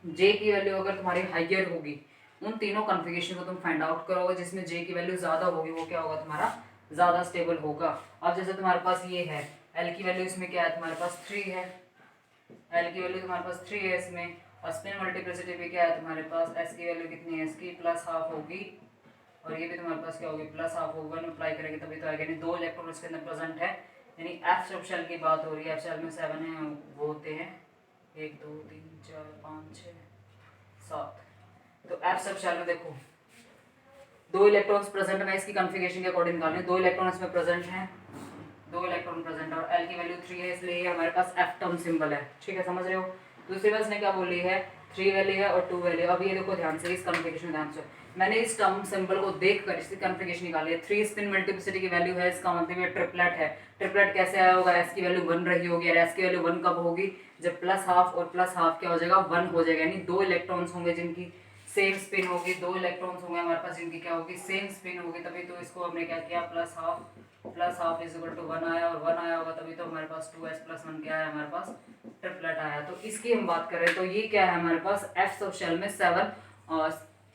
जे की वैल्यू अगर तुम्हारी हाइयर होगी, उन तीनों कॉन्फ़िगरेशन को तुम फाइंड आउट करोगे, जिसमें जे की वैल्यू ज़्यादा होगी वो क्या होगा तुम्हारा, ज़्यादा स्टेबल होगा। अब जैसे तुम्हारे पास ये है, एल की वैल्यू इसमें क्या है तुम्हारे पास 3 है, एल की वैल्यू तुम्हारे पास 3 है इसमें, और स्पिन मल्टीप्लिसिटी भी क्या है तुम्हारे पास, एस की वैल्यू कितनी है, इसकी प्लस हाफ होगी, और ये भी तुम्हारे पास क्या होगी, प्लस हाफ होगा। वन अप्लाई करेंगे तभी तो आएगा, यानी 2 इलेक्ट्रॉन इसके अंदर प्रेजेंट है। यानी एफ सब शेल की बात हो रही है, एफ शेल में 7 है, वो होते हैं 1 2 3 4 5 6 7। तो एफ सब शेल में देखो 2 इलेक्ट्रॉन्स प्रेजेंट है, मैं इसकी कॉन्फ़िगरेशन के अकॉर्डिंग निकालनी है, 2 इलेक्ट्रॉन इसमें प्रेजेंट हैं, 2 इलेक्ट्रॉन प्रेजेंट है, और एल की वैल्यू 3 है, इसलिए ये हमारे पास एफ टर्म सिंबल है। ठीक है, समझ रहे हो। दूसरी बात इसने क्या बोली है, 3 वैल्यू है और 2 वैल्यू। अब ये देखो ध्यान से, इस कॉन्फ़िगरेशन ध्यान से, मैंने इस टर्म सिंबल को देखकर इसकी कॉन्फ़िगरेशन निकाली है। 3 स्पिन मल्टीप्लिसिटी की वैल्यू है, इसका मतलब ये ट्रिपलेट है। ट्रिपलेट कैसे आया होगा, एस की वैल्यू 1 रही होगी, और एस की वैल्यू 1 कब होगी, जब प्लस हाफ और प्लस हाफ क्या हो जाएगा, 1 हो जाएगा। यानी 2 इलेक्ट्रॉन्स होंगे जिनकी सेम स्पिन होगी, 2 इलेक्ट्रॉन्स होंगे हमारे पास जिनकी क्या होगी, सेम स्पिन होगी, तभी तो इसको हमने क्या किया, plus half is equal to 1 आया, और 1 आया होगा तभी तो हमारे पास 2s प्लस 1 क्या है, हमारे पास ट्रिपलेट आया। तो इसकी हम बात करें तो ये क्या है हमारे पास, एफ सब शेल में 7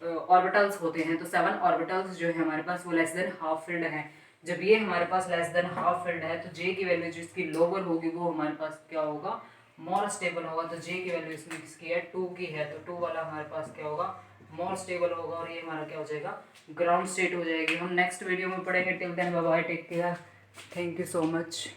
ऑर्बिटल्स होते हैं, तो 7 ऑर्बिटल्स जो है हमारे पास वो लेस देन हाफ फिल्ड है। जब ये हमारे पास लेस देन हाफ फिल्ड है तो जे की वैल्यू जिसकी लोअर होगी वो हमारे पास क्या होगा, मोर स्टेबल होगा। तो जे की वैल्यू इसमें किसकी है, 2 की है, तो 2 वाला हमारे पास क्या होगा, मोर स्टेबल होगा, और ये हमारा क्या हो जाएगा, ग्राउंड स्टेट हो जाएगी। हम नेक्स्ट वीडियो में पढ़ेंगे। Till then bye bye, take care, thank you so much.